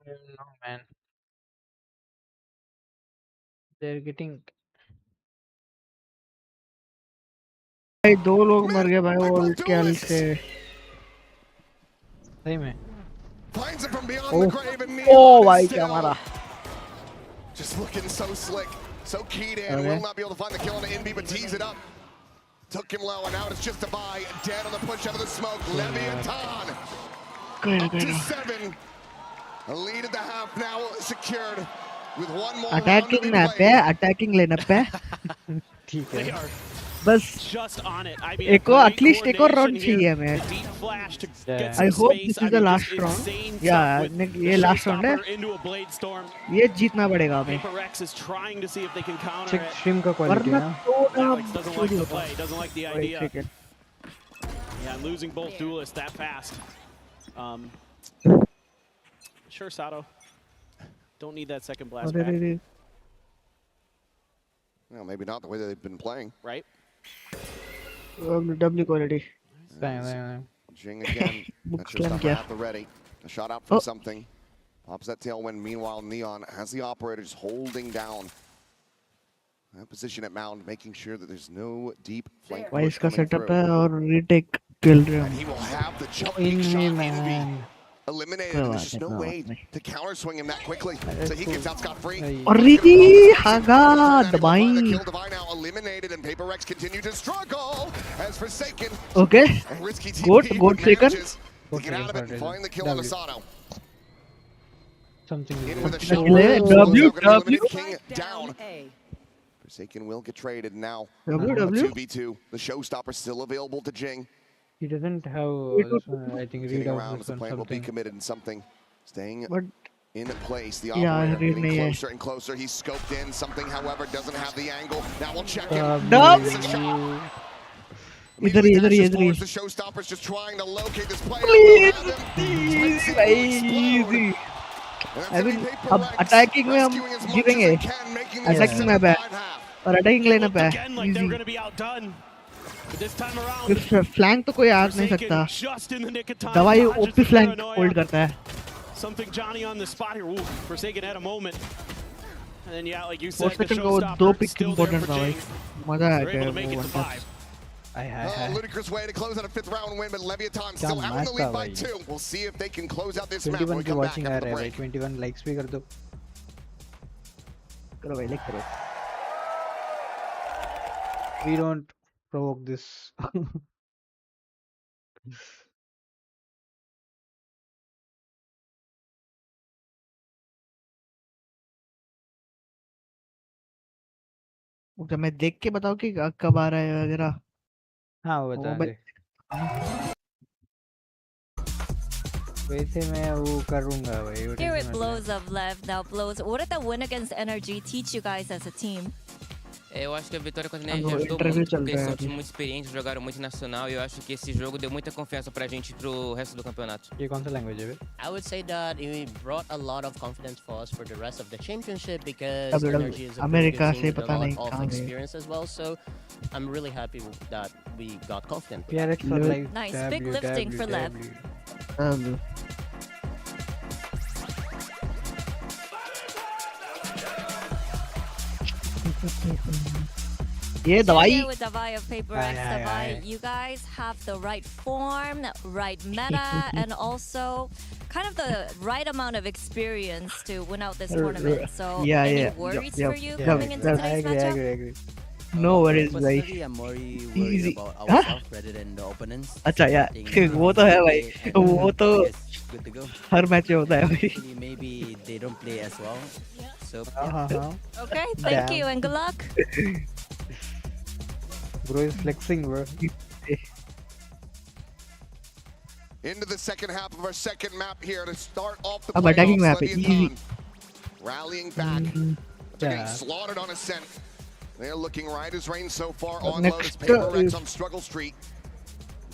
don't know, man. They're getting. भाई 2 लोग मर गए भाई वो कैल से। सही में। Finds it from beyond Oh. the grave and Oh Neon भाई is क्या still मारा। just looking so slick, so keyed in. Okay. Will not be able to find the kill on the NB, but tees it up. Took him low, and now it's just a buy. Dead on the push out of the smoke. Leviathan up to 7. A lead at the half now secured with one more round to attacking be map played. है, attacking लेनअप पे। ठीक They है। are बस just on it. I mean, एक और great at least एक और round coordination चाहिए here. हमें। The deep flash to Yeah. get I some hope space. this is I the mean, last just round. insane Yeah, stuff with Nick, the ये last round है। showstopper into a blade storm. ये जीतना पड़ेगा हमें। PRX is trying to see if they can counter Check it. stream का quality वरना ना। तो Alex doesn't like the होगा। play, doesn't like the Wait, idea. ठीक है। Yeah, losing both duelists that fast. Sure, Sato. Don't need that second blast अरे back, रे रे। Well, maybe not the way that they've been playing. right? W quality। सही। Jing again. Book That's just slam up क्या? at the ready. A shot out from Oh. something. Pops that tailwind. Meanwhile, Neon has the operator just holding down that position at mound, making sure that there's no deep flank भाई push इसका coming setup through. है और retake किल रहे And हम। he will have the jump In peek me, shot man. envy eliminated. कोई And बात there's just नहीं, no कोई way बात नहीं। to counter swing him that quickly. So he gets out scot-free. Hey. और He's रीति gonna follow the हागा Turn that into a दबाई। kill. Divine now eliminated, and PRX continue to struggle as Forsaken okay and Risky Goat TP Forsaken. manages to get out of it and find the kill on Asano. Something. In with a W, shot. W, Now gonna eliminate W. King down. Forsaken will get traded now. W A W 2v2. The showstopper still available to Jing. He doesn't have this one. I think read Getting out around as this the one plant will be something. committed in something. Staying But in place. The Yeah, operator read getting नहीं है। closer and closer. He's scoped in. Something, however, doesn't have the angle. Now we'll check in. Dub. It's a shot. इधर ही इधर ही Dashes इधर ही। towards the showstoppers, just trying to locate this player. Please, Will have him. please, Tyson भाई will explode. easy। And that's I gonna mean, be अब PRX attacking में हम rescuing as much जीतेंगे। as they can, making this Attacking a में है 7-5 half. और attacking It लेना looked पे again like they were easy. going to be outdone. But this time around, flank तो कोई आ नहीं सकता। Forsaken just in the nick of time. दवाई dodges OP the flank paranoia. Hold करता है। Something Johnny on the spot here. Ooh, Forsaken had a moment. And then, yeah, like you said, the Forsaken को दो showstopper pick still there important for था भाई। Jing. मजा आ They're able गया to make वो it to one 5. Oh, ludicrous way to close out a 5th round win, but Leviathan क्या still out in the lead by मस्त है 2. We'll see if they can close out this map when 21 we की come back watching आ after रहा the है भाई। break. 21 likes भी कर दो। करो भाई लाइक करो। We don't provoke this. Okay मैं देख के बताऊँ कि कब आ रहा है वगैरह। हाँ वो बता दे। वैसे मैं वो करूँगा भाई। वो Here tension it मत ले। blows of Lev, now blows. What did the win against NRG teach you guys as a team? Eu acho que a vitória contra a Ah, NRG no, ajudou interview muito, चल porque रहा eles है são um अभी। time muito experiente, jogaram muito nacional e eu acho que esse jogo deu muita confiança pra gente pro resto do campeonato. ये कौन सा language है बे? I would say that it brought a lot of confidence for us for the rest of the championship because WWE Energy is a pretty America good से team with a पता lot नहीं of कहाँ गए। experience as well. So I'm really happy that we got confident. with that. PRX for Lev- life. Nice, big lifting for Lev. अब ये Same दवाई here with Davai of Paper X. Aye, aye, Davai, aye. you guys have the right form, right meta, and also kind of the right amount of experience to win out this tournament. So, yeah, any yeah, worries yeah, for you yeah, coming into yeah, today's I matchup? agree. no worries भाई। Personally, I'm more worried Easy. about Huh? ourselves rather than the opponents. अच्छा I यार think वो तो है भाई। they- वो तो yes, good to go. Her match में होता है भाई। Actually, maybe they don't play as well. So हाँ हाँ। Okay, thank Damn. you and good luck. Bro is flexing bro. Into the second half of our second map here to start off the अब attacking playoffs. map है, Leviathan rallying back. Mhm. They're getting Yeah. slaughtered on ascent. They're looking right as rain so far But on low. This next, PRX is- on struggle street.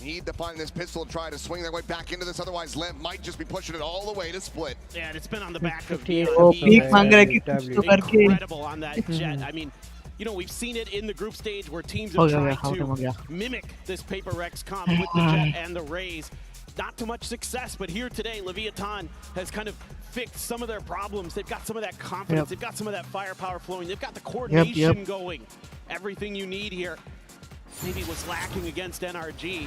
Need to find this pistol and try to swing their way back into this. Otherwise, Lev might just be pushing it all the way to split. Yeah, and it's been on the back of 58 Neon. वो He भीख has मांग रहा है कि been कुछ तो करके। incredible on that jet. I mean, you know, we've seen it in the group stage where teams हो have गया tried how हो to गया। mimic this PaperX comp with the jet and the rays. not too much success, but here today, Leviathan has kind of fixed some of their problems. They've got some of that confidence. They've got some of that firepower flowing. They've got the coordination going. Everything you need here. Maybe was lacking against NRG.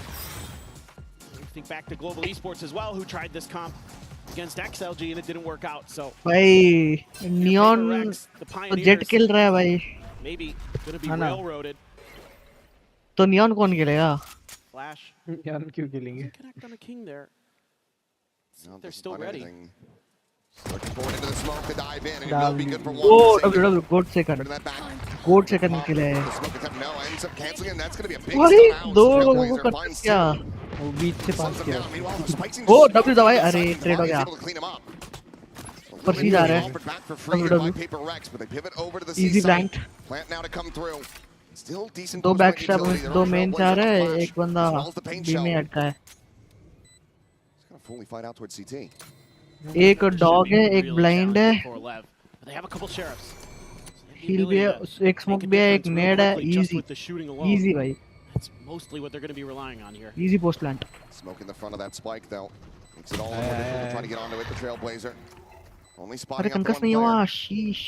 Think back to Global Esports as well, who tried this comp against XLG and it didn't work out. So, भाई Neon jet kill रहा है भाई. Maybe gonna be railroaded. तो Neon कौन खेलेगा? Flash. Neon क्यों खेलेंगे? Connect on the king there. They're still ready. Looking forward into the smoke to dive in, and it will be good for one. Oh, WW, good second. Good second kill है. The smoke attempt no ends up canceling, and that's going to be a big भाई step out. दो लोगों को कर क्या? वो बीच से पास किया. Oh, W दवाई अरे ट्रेड हो गया. परसी जा रहा है. WW. Easy blanked. दो बैक स्टैप में दो मेन जा रहा है, एक बंदा बी में अटका है. एक डॉग है, एक ब्लाइंड है. हील भी है, एक स्मोक भी है, एक नेड है. इजी इजी भाई. That's mostly what they're going to be relying on here. Easy post plant. Smoke in the front of that spike though. Makes it all more difficult to try to get onto it, the Trailblazer. Only spotting अरे up कंकस one नहीं हुआ. player. शीश.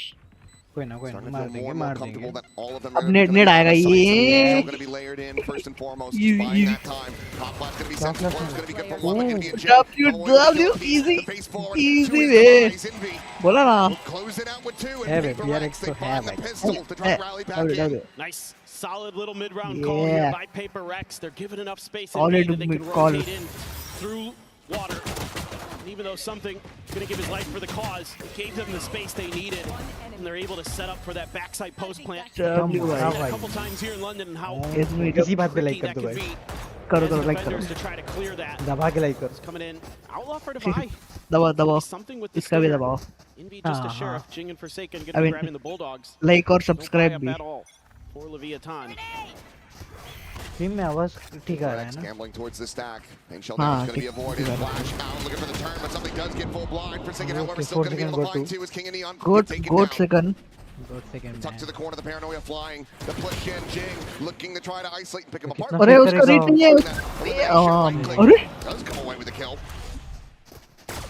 कोई ना Starting to मार feel देंगे more and more comfortable that all of them अब are Ned gonna be आएगा on the site, so ये. they're all gonna be layered in first and foremost, just buying that time. Pop flash's gonna be sent, Swarm's gonna be good for one, but gonna be a jam. WW easy. Easy way. बोला ना. Close it out with two, है and भाई, PRX, they find the pistol to try to rally back in. Nice, solid little mid-round call here by PRX. They're giving enough space in Solid B that they can call. rotate in through water. And even though something going to give his life for the cause, it gave them the space they needed, and they're able to set up for that backside post plant. W We've seen it भाई. a couple times here in London and how किसी बात पे like tricky कर that दो could भाई. be करो as करो like करो. defenders to try to clear that. दबा के लाइक करो. It's coming in. Outlaw for Devi. दबाओ दबाओ. Something with the इसका भी stinger. दबाओ. Envy just a sheriff, Jing and Forsaken going I to be mean, grabbing the Bulldogs. Like और No subscribe buy-up भी. at all for Leviathan. Team में आवाज ठीक आ रहा है ना. Gambling towards the stack. And Sheldon is going to be avoided. ठीक Flash out, looking for the turn, but something does get full blind. Forsaken, however, Okay, still going to be able to 4 find seconds two as King and Neon Good get taken good down. second. Good second. Tucked to the corner, the paranoia flying. The push in, Jing looking to try to isolate and pick him apart. अरे उसका reach नहीं है. अरे Does come away with the kill.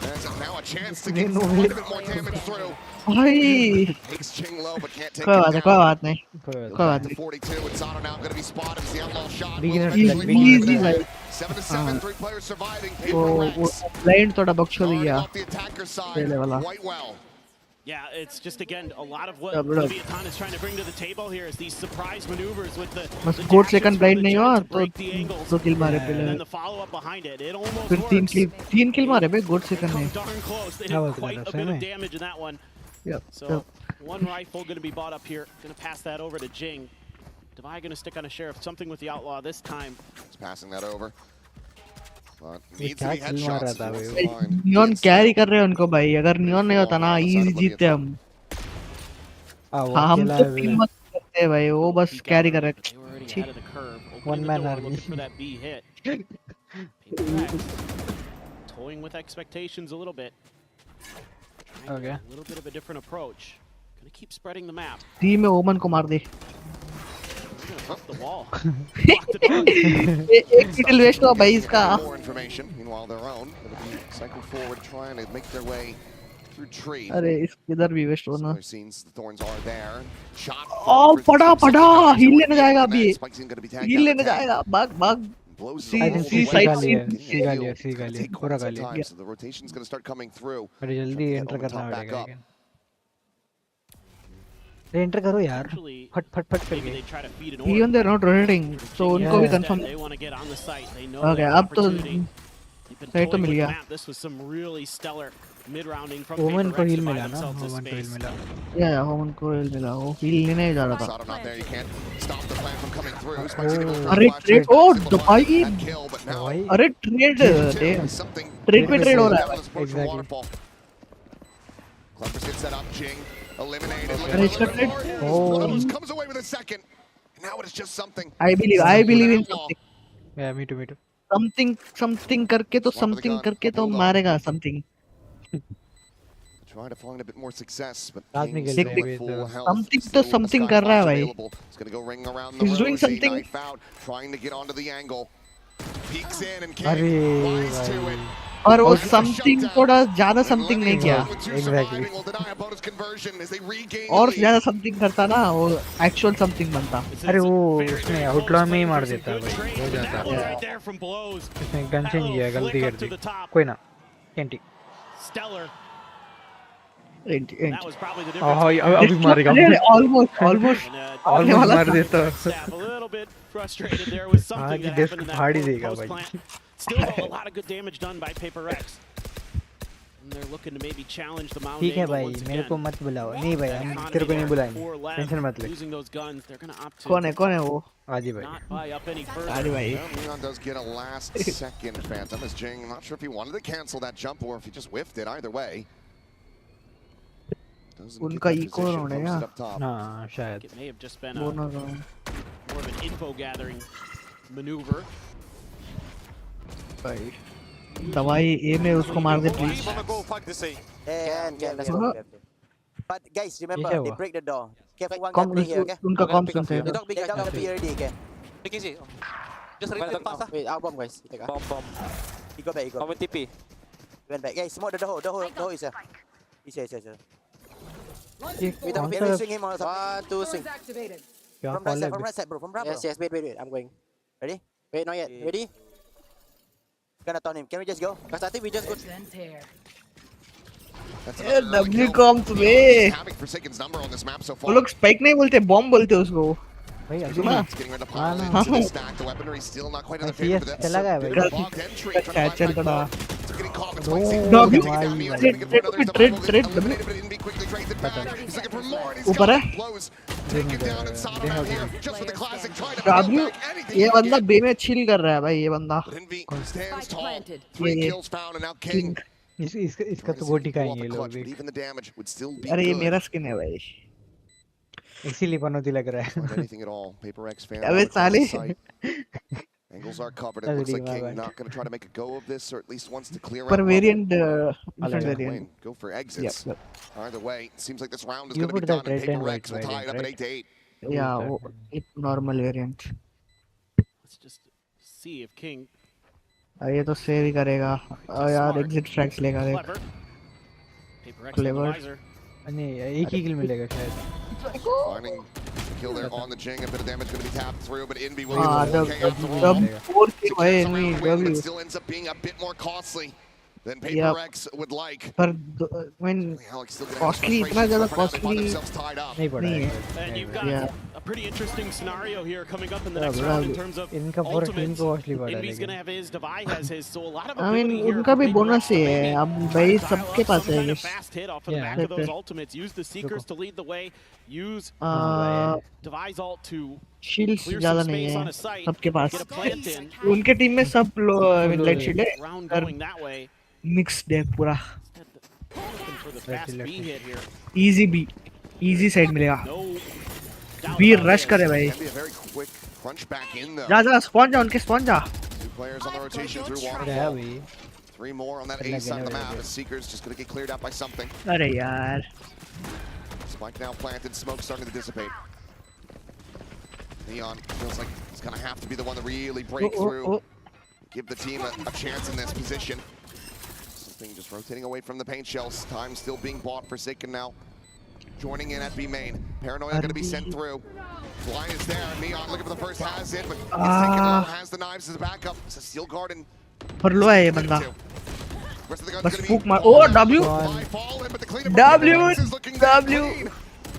There's now a chance to get quite a bit more damage through. भाई. Takes Jing low, but can't take कोई him बात नहीं down. कोई बात नहीं. Good. कोई बात To नहीं. 42, and Sato now going to be spotted as the outlaw shot. Beginner will eventually flag, find easy him. भाई. 7 to 7, 3 players surviving. वो PRX ब्लाइंड थोड़ा बक्सो guarding दिया. off the attacker side पहले वाला. quite well. Yeah, it's just again a lot of what Yeah, bro. Leviathan is trying to bring to the table here is these surprise maneuvers with the बस the good dashes second from blind the नहीं jump हुआ to तो break the angles, दो किल मारे and पहले. then the follow up behind it. It almost फिर works. तीन किल मारे बे. गुड They सेकंड come में. darn close. They That did was quite good, a bit of same. damage in that one. Yep. So one rifle going to be bought up here. Going to pass that over to Jing. Devi going to stick on a sheriff. Something with the outlaw this time. He's passing that over. But ये needs to क्या be kill मार रहा headshots. था He भाई wants वो. to find. Neon carry कर रहे हैं उनको भाई. अगर नियॉन नहीं होता ना इजी जीतते हम. वो हम अकेला तो है टीम मत करते हैं भाई. वो बस कैरी कर रहे They were already हैं. ahead of the curve. One Opening the man door, army. looking for that B hit. PRX toying with expectations a little bit. Trying Okay. A little bit of a different approach. Gonna keep spreading the map. Team में ओमन को मार दे. They're gonna flip the wall. Block the door. एक किल waste हुआ भाई इसका. More information. Meanwhile, their own. It'll be cycled forward, trying to make their way through tree. अरे इधर भी वेस्ट होना. Similar scenes. The thorns are there. Shot. Oh, पड़ा पड़ा. हील लेने जाएगा अभी. Spike's gonna be tagged heal down लेने to 10. जाएगा. भाग भाग. Blows See- the I whole think way see side down. scene. Getting See a गाली heal. है, see It's gonna गाली है, take पूरा quite some गाली है. time, so the rotation's gonna start coming through. अरे जल्दी Get एंटर over करना top, back पड़ेगा up. लेकिन. अरे एंटर करो यार. Actually, फट फट फट maybe करके. they try to feed an Even order. they're not rotating. So उनको भी Yeah. Confirm. They want to get on the site. They know Okay, they have अब तो opportunity. They've been site तो toying mill with the गया. map. This was some really stellar mid-rounding from ओमन को PRX heal to buy मिला ना. themselves this ओमन को हील space. मिला. या ओमन को हील मिला. वो हील लेने ही जा रहा था. Sato not there. You can't stop the plan from coming through. Spike's able to अरे flash ट्रेड. it. ओ Able to दवाई. find that kill, but now भाई. अरे ट्रेड. something ट्रेड पे ट्रेड हो रहा है. down the support from Exactly. Waterfall. Clever gets set up. Jing eliminated. अरे Looking इसका for trade. One of those comes away with a second. And now it is just something. I believe in something. Yeah, me too. something करके तो something करके तो मारेगा something. Trying to find a bit more success, but रात में King's खेलते still हैं at full ये health. Something Still तो something the कर रहा है sky भाई. available. It's gonna go ring around the He's room doing as they something. knife out, trying to get onto the angle. peeks in and अरे King wise to भाई it. और वो something थोड़ा ज़्यादा something नहीं किया Exactly. Will deny opponent's conversion as they regain और the lead. ज़्यादा something करता ना वो actual something बनता अरे वो उसने हुटलॉ में ही मार देता भाई हो जाता Right there from blows. उसने गन चेंज किया गलती कर दी कोई ना कैंटी Stellar. End. That was probably the हाँ difference. अभी मारेगा almost And, almost मार देता staff a little bit frustrated there with something कि that desk happened in फाड़ ही that देगा post भाई plant. Still though, a lot of good damage done by PRX. And they're looking to maybe challenge the mound ठीक है angle भाई once मेरे को again. मत बुलाओ नहीं भाई हम तेरे को नहीं बुलाएंगे टेंशन मत ले Using those guns, they're gonna opt to कौन है वो आजी भाई not buy up any further. अरे भाई Well, Leon does get a last second phantom as Jing, not sure if he wanted to cancel that jump or if he just whiffed it. Either way. Doesn't get उनका that eco position round है posted क्या? up top. हाँ शायद It may have just been वो a, ना more of an info gathering maneuver. भाई दवाई ए में उसको मार दे please Can, let's go. But guys, remember, Yeah, they what? break the door. Careful, one com guy here, okay? उनका com सुनते The हैं dog be ready, okay? Just read the pass. Wait, our bomb, guys. Take a- He go back, he go. Bomb TP. He went back. Guys, smoke the hole is here. He's here. ये Wait, कौन wait, सा swing him or something. 1, 2, swing. क्या From call है right side, bro. From right, Yes, bro. yes, wait. I'm going. Ready? Wait, not yet. Ready? Gonna turn him. Can we just go? Because I think we just go. That's A another W kill. Com तुम्हें Having Forsaken's number on this map so वो far. लोग spike नहीं बोलते bomb बोलते उसको भाई अभी सुना It's getting ready to pile into the stack. The weaponry still not quite in the favor for this. चला गया भाई Bit of a blocked entry. Trying to find चल back पड़ा door. It's getting caught No, between six. dog, Taking it भाई, down. Neon's भाई। gonna get for another Trade, survival. trade, Eliminated, but Invi quickly trades it back. He's looking for more, and he's ऊपर got है blows. Taken down inside of him here. Just with the classic, trying to W build back anything ये he can बंदा get. बे में chill कर रहा है भाई ये बंदा But Envy stands tall. planted. 3 ये- kills found, and now King. इसका trying तो to गोटी see if he can pull खाएंगे off ये the लोग clutch, भी but even the damage would still be अरे ये good. मेरा स्किन है भाई इसीलिए पनौती लग रहा Find है anything at all. PRX fan. अबे out across the साले site. Angles are covered. It That's looks like really King bad. not going to try to make a go of this, or at least wants to clear पर out. Variant Level. Different Yeah, variant Wayne, go for exits. Yep. Either way, seems like this round is You going to be put that done, and red and PRX white will tie it up at variant, 8-8. या वो एक normal variant Let's just see if King ये तो save ही करेगा यार exit फ्रैक्स लेगा देख clever. PRX Clever. analyzer. नहीं एक ही किल मिलेगा शायद Finding the kill there on the Jing. A bit of damage going to be tapped through, but Envy will हाँ get the जब 4K after all. जब 4K भाई Secures नहीं somehow the win, W but still ends up being a bit more costly than Yep. PRX would like. पर when Alex still getting Costly, frustration, इतना ज़्यादा but for now they find costly themselves tied up. नहीं पड़ा नहीं है है And you've got Yeah. a pretty interesting scenario here coming up in the Yeah, next but round in terms of इनका पूरा team ultimates. को costly पड़ा Envy's लेकिन going to have his, Devi has his, so a lot of I mean ability here उनका for भी PRX bonus to ही है maybe अब भाई dial सबके up पास some है kind of guess fast hit off of the Yeah. back of those Fair. ultimates. Use the Seekers to lead the way. Use Devi's ult to shields clear ज्यादा some नहीं space है on a site. सबके पास Get a plant in. उनके team में सब light shield है Round और going that way. मिक्स्ड है पूरा Looking for the fast B hit here. Easy B easy side मिलेगा No doubt B about rush this. करे भाई Can be a very quick crunch back in though. जा जा spawn जा उनके spawn जा 2 players on the rotation through अरे है waterfall. भाई 3 more on that Good A luck, side of the anyway, map. dude. The Seekers just going to get cleared out by something. अरे यार Spike now planted, smoke starting to dissipate. Neon feels like he's going to have to be the one to really break through. Give the team a chance in this position. Something just rotating away from the paint shells. Time still being bought. Forsaken now. Joining in at B main. Paranoia going to be sent through. Fly is there. Neon looking for the first has it, but it's taken low. Has the knives as a backup. It's a steel guard and पर लो है ये बंदा rest of the guns बस gonna be फूक मार oh W fly falling, but the cleanup W, is looking very W. clean.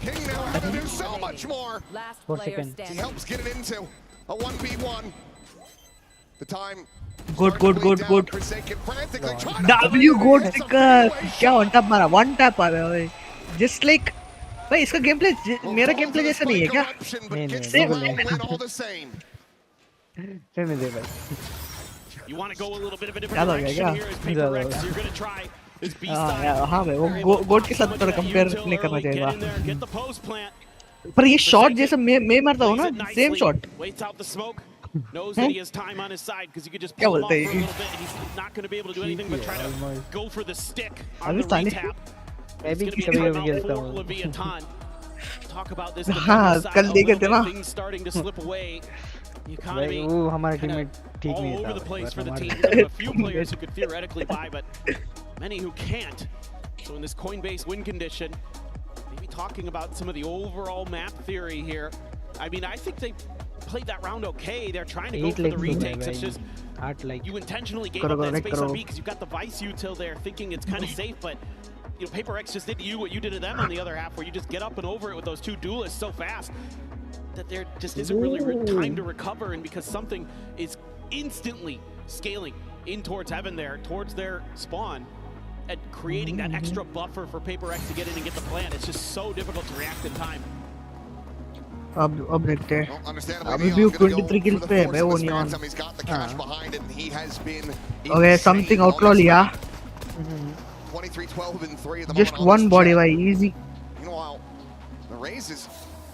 King now having to do so much more. Last 4 player seconds. He standing. helps get it into a 1v1. The time. Good, starting to good, bleed good, down. Forsaken frantically trying to W find गोड it. It's a का freeway क्या shot. One tap मारा one tap आ रहा है भाई just like भाई इसका game play Will मेरा fall game to play the जैसा नहीं है spike क्या eruption, but नहीं, gets नहीं, the बिल्कुल well नहीं। win all the same. रहने दे भाई You want to go a little bit of a ज़्यादा different हो गया direction here as ज़्यादा PRX. हो गया। You're going to try his B हाँ style. यार हाँ भाई वो गोड के साथ थोड़ा कंपेयर नहीं करना चाहिए Get in there, था get the post plant. पर ये शॉट जैसा मैं मारता हूँ Plays ना it same nicely, shot waits out the smoke, knows that he has time on his side because you could just क्या pull him off बोलते for a हैं? little bit. He's not going to be able to do anything but try to almost. go for the stick on अभी the साले retap. मैं It's भी going to be a कभी कभी timeout खेलता for हूँ Leviathan. Talk about this हाँ, defensive side कल a देखे little थे ना। bit, things starting to slip away. The economy वो हमारा kinda टीममेट ठीक all नहीं over था the place for the हमारा- team. You're gonna have a few players who could theoretically buy, but many who can't. So in this coin-based win condition, maybe talking about some of the overall map theory here. I mean, I think they played that round okay. They're trying to go 8 for the legs हो गए retakes. It's भाई, just 8 like you intentionally gave करो, up that करो, space on करो। B because you've got the Vice util there, thinking it's kind of safe, but you know, PRX just did to you what you did to them on the other half, where you just get up and over it with those two duelists so fast that there just isn't really time to recover, and because something is instantly scaling in towards heaven there, towards their spawn, and creating that extra buffer for PRX to get in and get the plant, it's just so difficult to react in time. अब देखते हैं Well, understandably, अभी Neon's भी gonna go 23 kills for the पे है force भाई of वो this Neon phantom. He's got the cash behind it, and he has been okay insane something on outlaw this लिया round. 23, 12, and 3 at the just moment on one this body jet. भाई easy Meanwhile, the Rays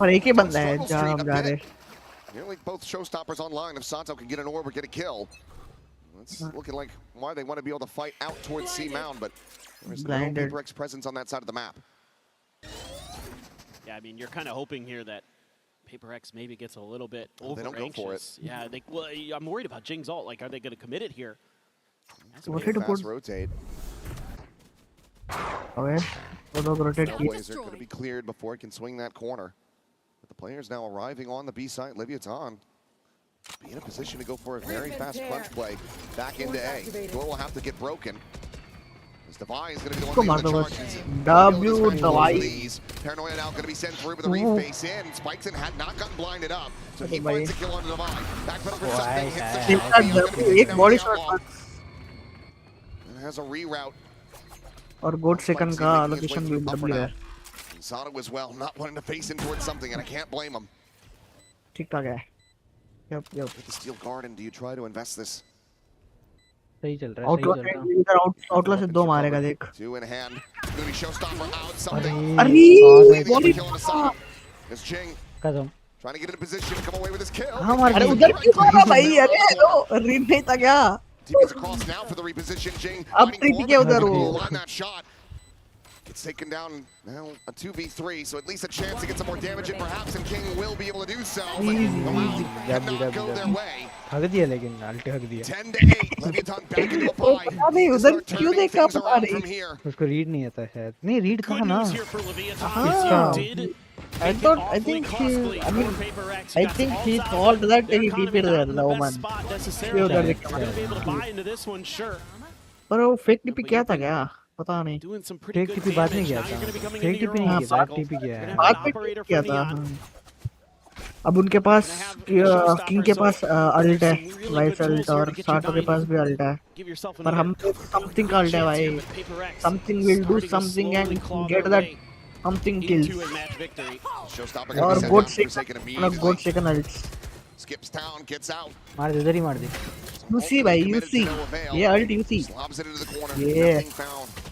और एक ही on बंदा है struggle जहाँ street हम a जा bit. रहे हैं Nearly both showstoppers online. If Santo can get an orb or get a kill, it's looking like why they want to be able to fight out towards C Mound, but there's no Blinded. PRX presence on that side of the map. Yeah, I mean, you're kind of hoping here that PRX maybe gets a little bit Oh, they over don't go for it. anxious. Yeah, well, I'm worried about Jing's ult. Like, are they going to commit it here? That's What weird. did you Fast put rotate. okay वो लोग rotate किए Trailblazer going to be cleared before it can swing that corner. But the players now arriving on the B side. Leviathan be in a position to go for a very fast crunch play back into A. Door will have to get broken. As Devi is going to be the Go one leading the मार दो charges. W Devi These. Paranoia now going to be sent through with the reface in. Spikes had not gotten blinded up. So he finds a kill on Devi. Backpedal for something. Hits the shot. Neon gonna be एक body shot outlaw. And has a reroute. और गोट second का Making his way location through भी buffer W now. है And Sato as well, not wanting to face in towards something, and I can't blame him. ठीक ठाक है yep With the steel garden, do you try to invest this? सही चल रहा है outlaw सही चल रहा है इधर outlaw से दो मारेगा देख Two in hand. Gonna be showstopper out. Something. अरे Body killing a Sato. It's Jing कसम trying to get in a position to come away with his kill. हाँ मार अरे दी उधर क्यों मारा भाई अरे वो रीड नहीं था क्या TP's across now for the reposition. Jing अब finding TP Corbin के उधर to वो line that shot. Gets taken down now a 2v3, so at least a chance to get some more damage in perhaps, and King will be able to do so. But the round cannot go their way. हक दिया लेकिन अल्टे हक दिया 10 to 8. Leviathan back into a fight. अरे To उधर start क्यों turning देखा things पता around नहीं from here. उसको रीड नहीं आता शायद नहीं रीड कहाँ Good ना news here for Leviathan. हाँ। You did I make it thought I awfully think costly I mean for PRX. I You got think some he ults out thought there. that Their he economy beat not the in the woman. best spot ये necessarily. उधर We're देखा gonna be able to buy into this one, sure. पर वो fake TP क्या था क्या पता नहीं Doing some pretty fake good TP बात नहीं damage. किया Now you're था gonna be coming fake into your TP own नहीं किया बात cycle. टीपी किया You're है gonna have बात an पे operator किया for था Neon. अब उनके पास Gonna have किंग के showstopper, पास so अल्ट है there's some really वाइस good अल्ट tools here और to get you साटो के dying. पास भी अल्ट है Give yourself पर हम another समथिंग का अल्ट है chance here, भाई but PRX something will do starting to something slowly and claw get their that way something kills into a match victory. Showstopper gonna और be sent goat down से Forsaken goat immediately. Second alts Skips down, gets out. मार दे इधर ही मार दे you see भाई you Committed to see no avail. ये ult you see Slobs it into the corner. Yeah. Nothing found.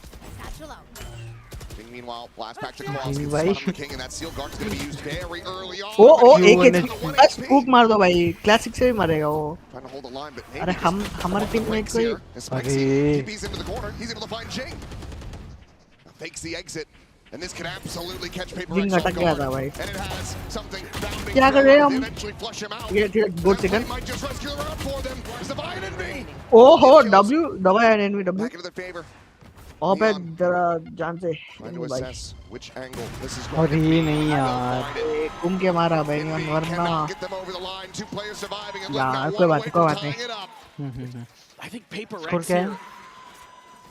King, meanwhile, blast back to Cross. King Gets भाई। spot on the King, and that seal guard's going to be used very early on. Oh oh but एक he's एक on 1 बस HP. Scoop मार दो भाई classic से भी मारेगा वो Trying to hold the line, but अरे maybe हम just हमारे off टीम the में brakes कोई here. As Spikesy अरे। TP's into the corner. He's able to find Jing. Fakes the exit. And this could absolutely catch Paper Jing X off अटक गया guard. था भाई And it has something bounding क्या कर through. रहे हैं They हम eventually flush him out. ये ठीक गोट That second might just rescue the round for them. It's the Byte and V. ओहो डब्ल्यू दबाया एनवीडब्ल्यू Back into their favor. Of है Neon. जरा जान से Trying to भाई assess which angle this is going अरे to be. नहीं यार घूम के मारा भाई NV वरना cannot get them over the line. Two players surviving and यार, left now कोई one बात away नहीं, कोई from बात नहीं। tying it up. I think Paper score X क्या here है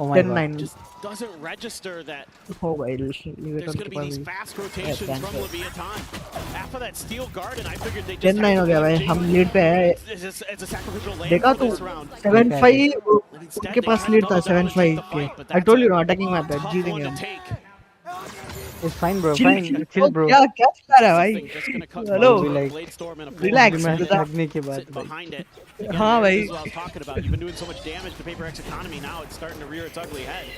oh my 10-9 just doesn't register that हो भाई there's लिविटन going के to be पास these भी fast rotations thank from you. Leviathan. After that steel garden, I figured they just 10-9 had हो to गया भाई leave हम Jing. लीड पे है It's a sacrificial land देखा for तू this round. 7-5 But instead, उनके they pass tried to lead था double down and 7-5 take the के fight, but I that's told a you attacking map है tough जीतेंगे one हम to take. It's fine bro chill fine chill bro क्या क्या चला रहा है भाई Something just gonna cut Hello. through Like, a blade storm and a full relax, blast relax. लगने के बाद sitting भाई behind it. हाँ Again, भाई this is what I was talking about. You've been doing so much damage to Paper X economy. Now it's starting to rear its ugly head.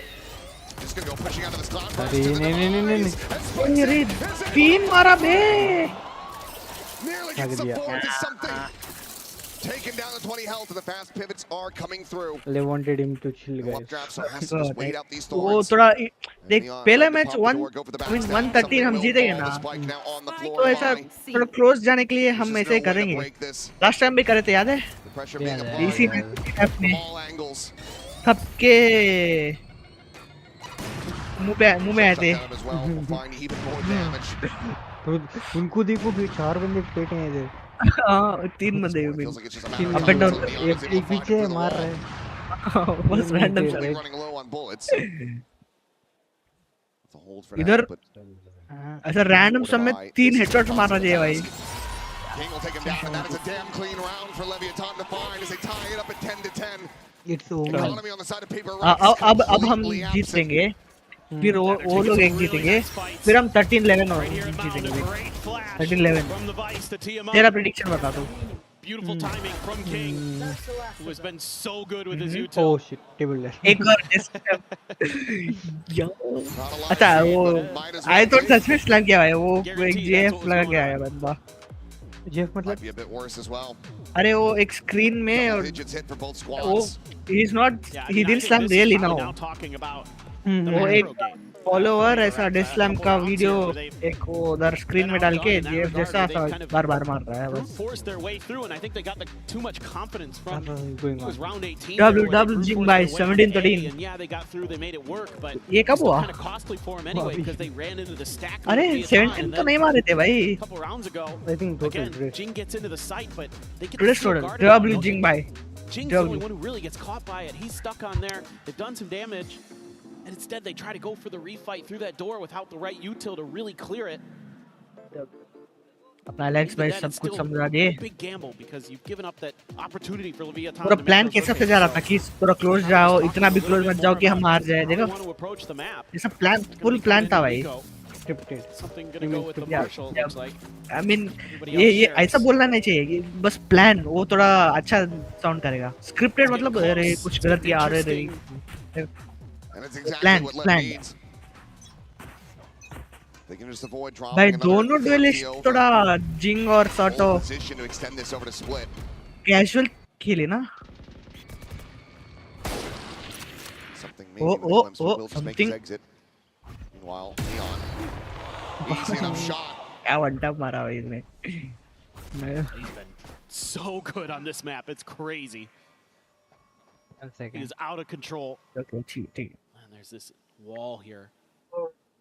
Just going to go pushing out of this cloud burst अरे to the नहीं demise. And Spikes अरे it. Is it? तीन मारा बे Nearly लग gets the दिया। fourth to something. taking down the 20 health, and the fast pivots are coming through. They wanted him to chill, And Wap guys. Drop, so has to just wait out these वो thorns. थोड़ा And देख Neon पहला tried to match pop the 1 door, go for the I mean backstab. 113 Something हम will जीतेंगे fall. ना The spike now on the floor तो ऐसा behind. थोड़ा क्लोज जाने के लिए There's हम just ऐसे ही no way to करेंगे break this. लास्ट टाइम भी करे थे याद है The pressure being Yeah, applied इसी from में all angles. सबके मुंह में आए थे Shut down as well, will find even more damage. तो उनको देखो भी 4 बंदे पेटे हैं इधर. हाँ 3 बंदे It भी feels like it's just a matter of Up and down. time until Neon is able to एक find पीछे through the मार wall. रहा है. बस रैंडम Really चले running low on bullets. It's a hold for इधर now, but ऐसा random सब में 3 हेडशॉट्स मारना चाहिए भाई King will take him down, and that is a damn clean round for Leviathan to find as they tie it up at 10-10. It's over. Economy on the side of PRX अब हम completely जीत absent. लेंगे फिर वो लोग एक जीतेंगे फिर हम 13-11 और जीतेंगे 13-11 तेरा प्रेडिक्शन बता दो Beautiful timing from King, who has been so good with his Oh util. shit, table left. एक और अच्छा वो आई थॉट सच में स्लैम किया है वो एक जेएफ लगा के आया बंदा जेफ Might मतलब be a bit worse as well. अरे वो एक स्क्रीन में Double और digits hit for both वो squads. he is not Yeah, I he mean, I didn't think slam this is really probably now now talking about हम्म, वो एक macro game. Follower ऐसा डिस्लैम का वीडियो एक वो उधर स्क्रीन में डाल के जेएफ जैसा बार बार मार रहा है Brute बस forced their way through, and I think they got too much confidence from. going It was on. round 18. Double- where they double brute jing forced by their way into 17-13. A, and yeah, they got through. They made it work, but ये कब हुआ kind of costly for them anyway because they ran into the stack. of अरे Leviathan, 17 and तो then नहीं मारे थे भाई a couple rounds ago, I think total again, great. Jing gets into the site, but they get टुडेस still total guarded. W Jing by Jing's the only one who really gets caught by it. He's stuck on there. They've done some damage. And instead, they try to go for the refight through that door without the right util to really clear it. अपना Alex भाई Even then, सब it's कुछ still समझा दिए a big gamble because you've given up that opportunity for Leviathan. पूरा to make plan those कैसा rotations. सजा रहा था कि पूरा क्लोज जाओ इतना भी क्लोज मत जाओ कि हम हार जाए How they देखो want to approach the map. ये सब प्लान फुल प्लान था भाई Scripted. Something gonna go with the Yeah, Marshall, it yeah. looks like. I mean Everybody ये else shares. ऐसा बोलना नहीं चाहिए कि बस प्लान वो थोड़ा अच्छा साउंड करेगा स्क्रिप्टेड मतलब अरे कुछ गलत किया अरे रे And it's exactly Planned, what Lev planned. needs. They can just avoid dropping भाई another दोनों 50 डुएलिस्ट over. थोड़ा जिंग और Hold सॉटो position to extend this over to split. Casual खेले ना Something maybe when oh, Clemson will just make his something. exit. Meanwhile, Neon. Easy enough shot. क्या one tap मारा भाई इसने He's been so good on this map. It's crazy. 1 He second. is out of control. Okay ठीक And there's this wall here.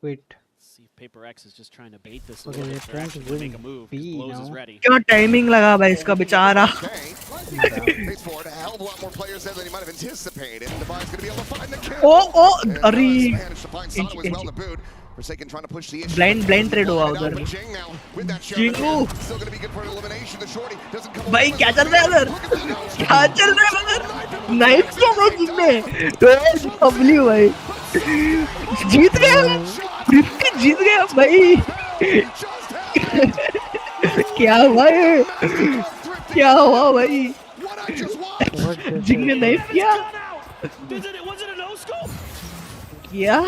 Wait. Let's see if Paper X is just trying to bait this a Okay, little they're bit. trying to Actually win make a move. B Blows is now. ready. क्या timing लगा भाई इसका बेचारा Okay. Pace forward. A hell of a lot more players there than he might have anticipated. And Devine's going to be able to find the kill. O O And अरे Devine's managed to find Sato as well to boot. Forsaken trying to push the issue. Blind trade हुआ उधर But Jing now with that shot. Jingu. Still going to be good for an elimination. The shorty doesn't come भाई away क्या with चल रहा है it. उधर Look at that. क्या चल रहा है उधर नाइफ किया भाई जिसने तो पब्लिक भाई जीत गया ब्रिफ्टी जीत गया भाई क्या हुआ ये क्या हुआ भाई What I just watched. What the जिसने नाइफ किया Was it a no scope? क्या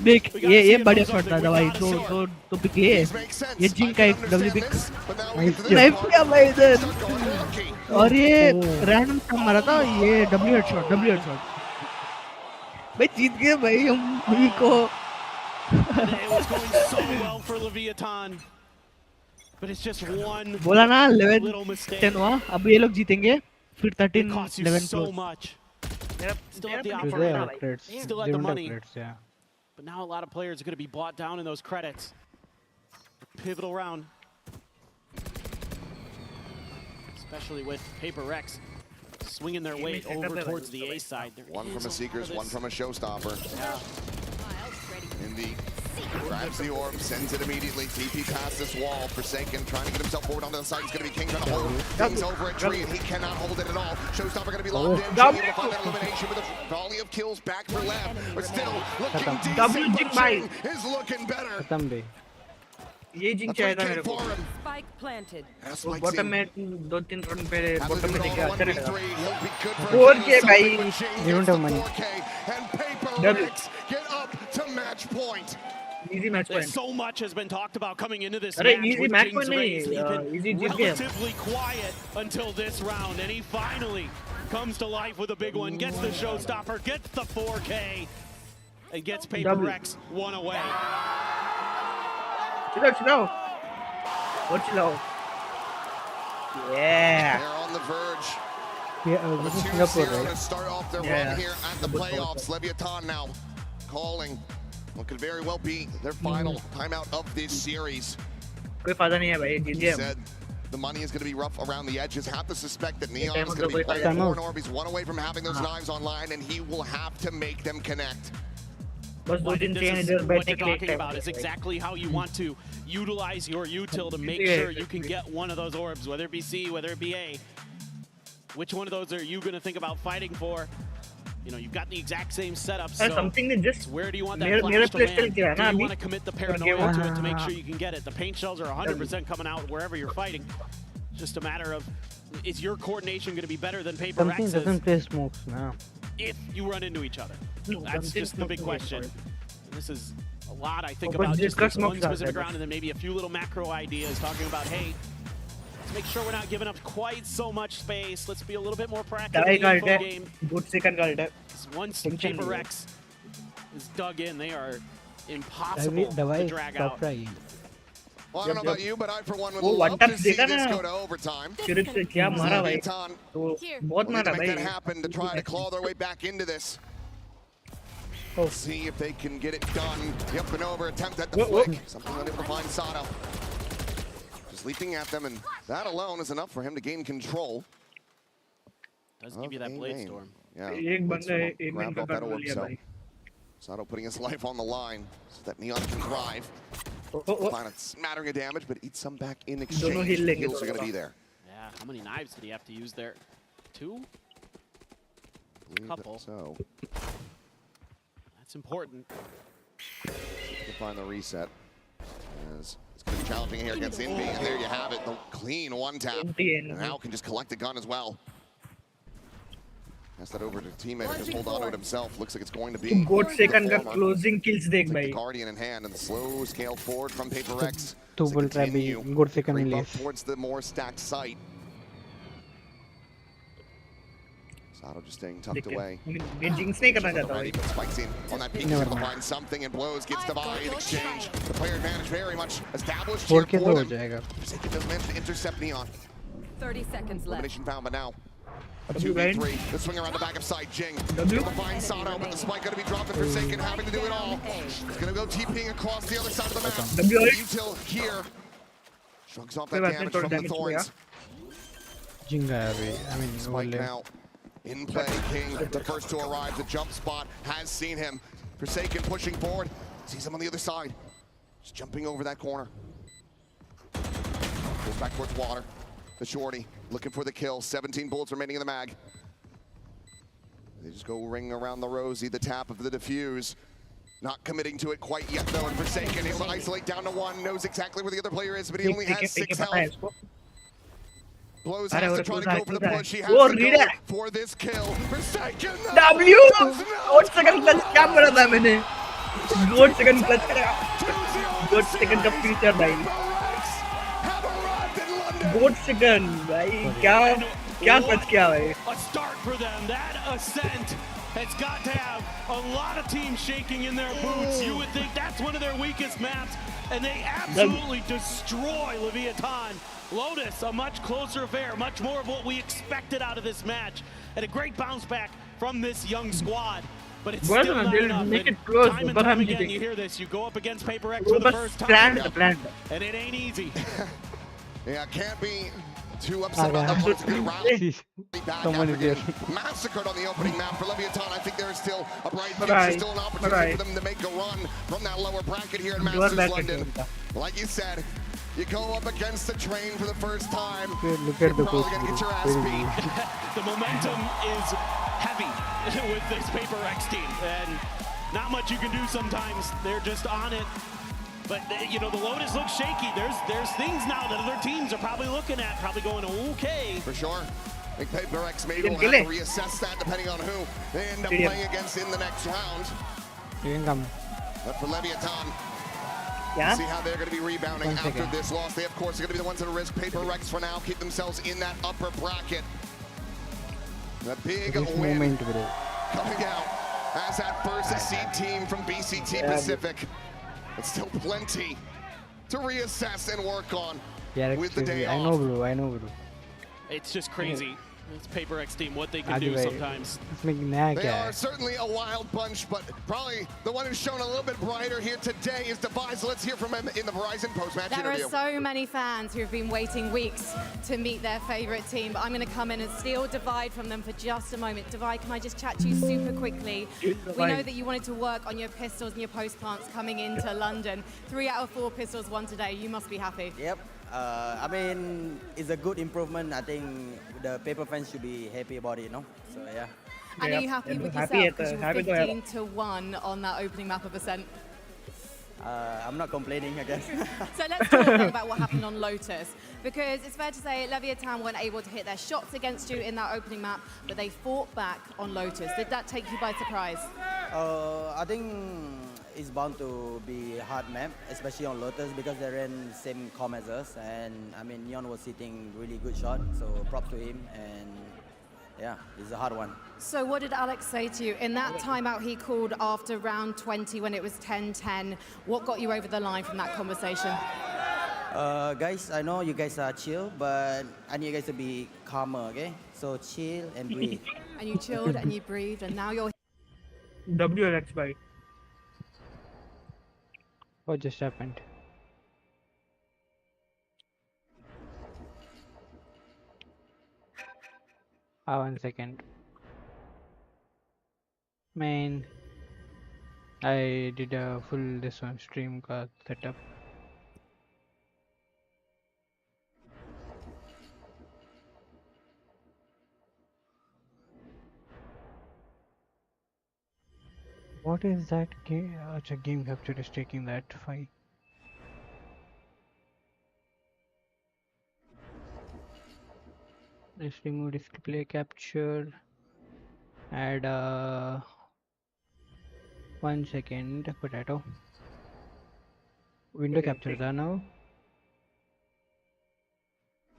देख ये बढ़िया शॉट था भाई दो पिक ये These make sense. ये I जिंग का can एक W understand pick this, but now we get to this knife part. किया भाई इधर Start going wonky. और ये रैंडम शॉट मारा था ये डब्ल्यू हेडशॉट भाई जीत गए भाई हम भी को And it was going so well for Leviathan. But it's just one बोला ना 11 little mistake. 10 हुआ अब ये लोग जीतेंगे फिर It 13 costs you 11 so close much. Still have the Do offer they right have now. credits? Still They at the don't have money. credits, yeah. But now a lot of players are going to be bought down in those credits. Pivotal round. Especially with Paper X swinging their weight over towards the A side. There One is from a lot Seekers, of one this. from a Showstopper. Yeah. Indy grabs the orb, sends it immediately. TP past this wall. Forsaken trying to get himself forward onto the side. It's going to be King trying to hold things over at Tree, and he cannot hold it at all. Showstopper going to be locked in. Jing able to find that elimination with a volley of kills back for Lev. But still looking decent. Double but Jing by. Jing is looking better. खत्म भी. ये जिंग A चाहिए था 3K मेरे को for him. Spike planted. That's Spike's bottom in. में 2-3 run पे Has bottom में to देखे do it अच्छा on रहेगा 1v3. He'll be good for 4K a भाई. kill. Jing They don't gets have the money. 4K. And Paper Double. X get up to match point. easy match point. So much has been talked about coming into this Arre, match easy with match Jing's point Rays. They've nahi, been easy jeet gaya. relatively quiet until this round, and he finally comes to life with a big one. Gets the showstopper, gets the 4K, and gets PRX one away. Chill out. What chill out? Yeah. They're on the verge. Yeah, this is The Singapore, 2-0 to right? start off their run here at the playoffs. Leviathan now calling what could very well be their final timeout of this series. कोई फायदा नहीं है भाई, जीत He गए हम. said the money is going to be rough around the edges. Have to suspect that Neon is going to be playing more Orb. He's one away from having those knives online, and he will have to make them connect. बस दो दिन This चाहिए is इधर what बैठने you're के लिए talking time about is चाहिए. exactly how you want to utilize your util to make Yeah. sure you can get one of those orbs, whether it be C, whether it be A. Which one of those are you going to think about fighting for? You know, you've got the exact same setup, so Something that just where do you want that मेरा flash to playstyle land? क्या है Do ना you अभी? want to commit the paranoia to it to make sure you can get it? The paint shells are 100% coming out wherever you're fighting. It's just a matter of, is your coordination going to be better than Something PRX's doesn't play smokes now. if you run into each other? No, That's something just the big smoke question. This is a lot, I think, But about just discuss this one smokes are specific there. round and then maybe a few little macro ideas talking about, hey, let's make sure we're not giving up quite so much space. Let's be a little bit more proactive दवाई in the का info है, game. good second का है. Once Tension PRX is dug in, they are impossible to Dawai drag stop out. trying. Well, I don't know about you, but I, for one, would वो love one to tap see देखा this ना? go to overtime. सिर्फ से क्या मारा भाई? Leviathan तो बहुत will need मारा to make that भाई. happen to try to claw their way back into this. Oh. See if they can get it done. The up and over attempt at the Whoa, whoa. flick. Something unable to find Sato. Just leaping at them, and that alone is enough for him to gain control. Does give you that blade storm. Yeah. एक बंदा है, एक Grab बंदा off that control orb, लिया so भाई. Sato putting his life on the line so that Neon can thrive. Oh. Find a smattering of damage, but eat some back in Dono exchange. heal लेंगे Heals are going to थोड़ा. be there. Yeah, how many knives did he have to use there? 2? Believe Couple. So, That's important. to find the reset. As it's going to be challenging here against Envy, and there you have it. The clean one tap. Empty And now can just collect the gun as well. Pass that over to teammate who can hold on to it himself. Looks like it's going to be God second का Former. closing kills देख Take the भाई. Guardian in hand and the slow scale forward from PRX. Two to bull trap continue good second creep up release. towards the more stacked site. Sato just staying tucked away. मैं jinx नहीं करना चाहता Ready, भाई. but spikes in on that peak. Never Able to mind. find something and blows, gets the buy in exchange. The player advantage very much established 4K here तो for हो them. जाएगा. Forsaken does manage to intercept Neon. 30 seconds left. Elimination found, but now a W line. 2v3. The swing around the back of side. Jing. W. Able to find Sato, but the spike going to be dropped and Forsaken having to do it all. He's going to go TPing across the other side of the map. W. Util here. Shrugs off कोई that बात नहीं, damage थोड़ा from the damage thorns. Jinga अभी. I mean, Spike वो now in play. King, the first to arrive. The jump spot has seen him. Forsaken pushing forward. Sees him on the other side. Just jumping over that corner. Goes back towards water. The shorty looking for the kill. 17 bullets remaining in the mag. They just go ring around the rosy. The tap of the defuse. Not committing to it quite yet though. And Forsaken able to isolate down to one. Knows exactly where the other player is, but he only has 6 पता है health. इसको. Blows अरे has वो to try to पूरा go for the पूरा push. He has वो to read go है. for this kill. Forsaken. no! W. Does not. God second clutch क्या मारा था मैंने? God second clutch करा. 2-0 God second का future भाई. PRX have arrived in London. God second भाई क्या clutch किया भाई. A start for them. That ascent has got to have a lot of teams shaking in their boots. You would think that's one of their weakest maps, and they absolutely destroy Leviathan. Lotus, a much closer affair, much more of what we expected out of this match, and a great bounce back from this young squad. But it's Well, still not they'll enough. make And it close, time and but time I'm again, hitting. you hear this. You go up against PRX वो for the बस first planned time, planned. and it ain't easy. Yeah, can't be too upset about that. It's a good rally. Back Someone after is getting there. massacred on the opening map for Leviathan. I think there is still a bright future, Bye-bye. still an opportunity Bye-bye. for them to make a run from that lower bracket here in You are Masters back London. again. Like you said, you go up against the train for the first time. Look You're at the probably coach. gonna get your ass Very beat. good. The momentum is heavy with this PRX team, and not much you can do sometimes. They're just on it. But you know, the Lotus looks shaky. There's things now that other teams are probably looking at, probably going, okay. For sure. I think PRX maybe will Kill have to it. reassess that depending on who they end up Kill him. playing against in the next round. You can come. But for Leviathan, Yeah. See how they're going to be rebounding after this loss. They, of course, are going to be the ones that risk PRX for now, keep themselves in that upper bracket. The big win coming out as that first seed team from VCT Pacific. But still plenty to reassess and work on with the day off. I know, bro. It's just crazy. It's PRX team, what they can do sometimes. They are certainly a wild bunch, but probably the one who's shown a little bit brighter here today is Device. Let's hear from him in the Verizon post-match interview. There are so many fans who have been waiting weeks to meet their favorite team, but I'm going to come in and steal Divide from them for just a moment. Divide, can I just chat to you super quickly? We know that you wanted to work on your pistols and your post plants coming into London. 3 out of 4 pistols won today. You must be happy. Yep. I mean, it's a good improvement. I think the paper fans should be happy about it, no? So yeah. And are you happy with yourself because you were 15-1 on that opening map of Ascent? I'm not complaining, I guess. So let's talk then about what happened on Lotus, because it's fair to say Leviathan weren't able to hit their shots against you in that opening map, but they fought back on Lotus. Did that take you by surprise? I think it's bound to be a hard map, especially on Lotus, because they ran same com as us, and I mean Neon was hitting really good shot, so props to him, and yeah, it's a hard one. So what did Alex say to you? In that timeout he called after round 20 when it was 10-10, what got you over the line from that conversation? Guys, I know you guys are chill, but I need you guys to be calmer, okay? So chill and breathe. And you chilled and you breathed, and now you're WLX Byte. What just happened? Ah, 1 second. Man, I did a full this one stream ka setup. What is that game? Acha, game capture is taking that file. Let's remove display capture. Add 1 second. Potato. Window capture था now.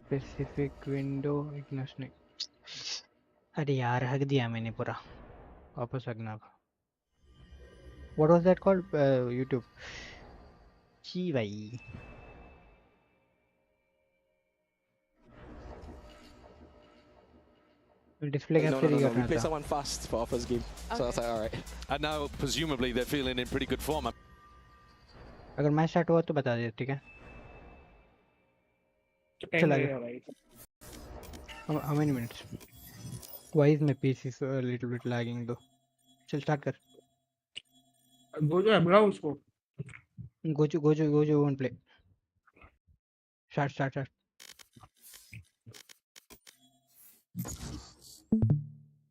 Specific window Ignus ने. अरे यार हक दिया मैंने पूरा. वापस हकना अब. What was that called? YouTube. जी भाई. Display capture No. We play someone fast for our first game, so I was like, all right. And now presumably they're feeling in pretty good form. अगर match start हुआ तो बता दे, ठीक है? चला गया. How many minutes? Why is my PC so a little bit lagging though? चल start कर. गोजो बुलाओ उसको. Gojo won't play. Start.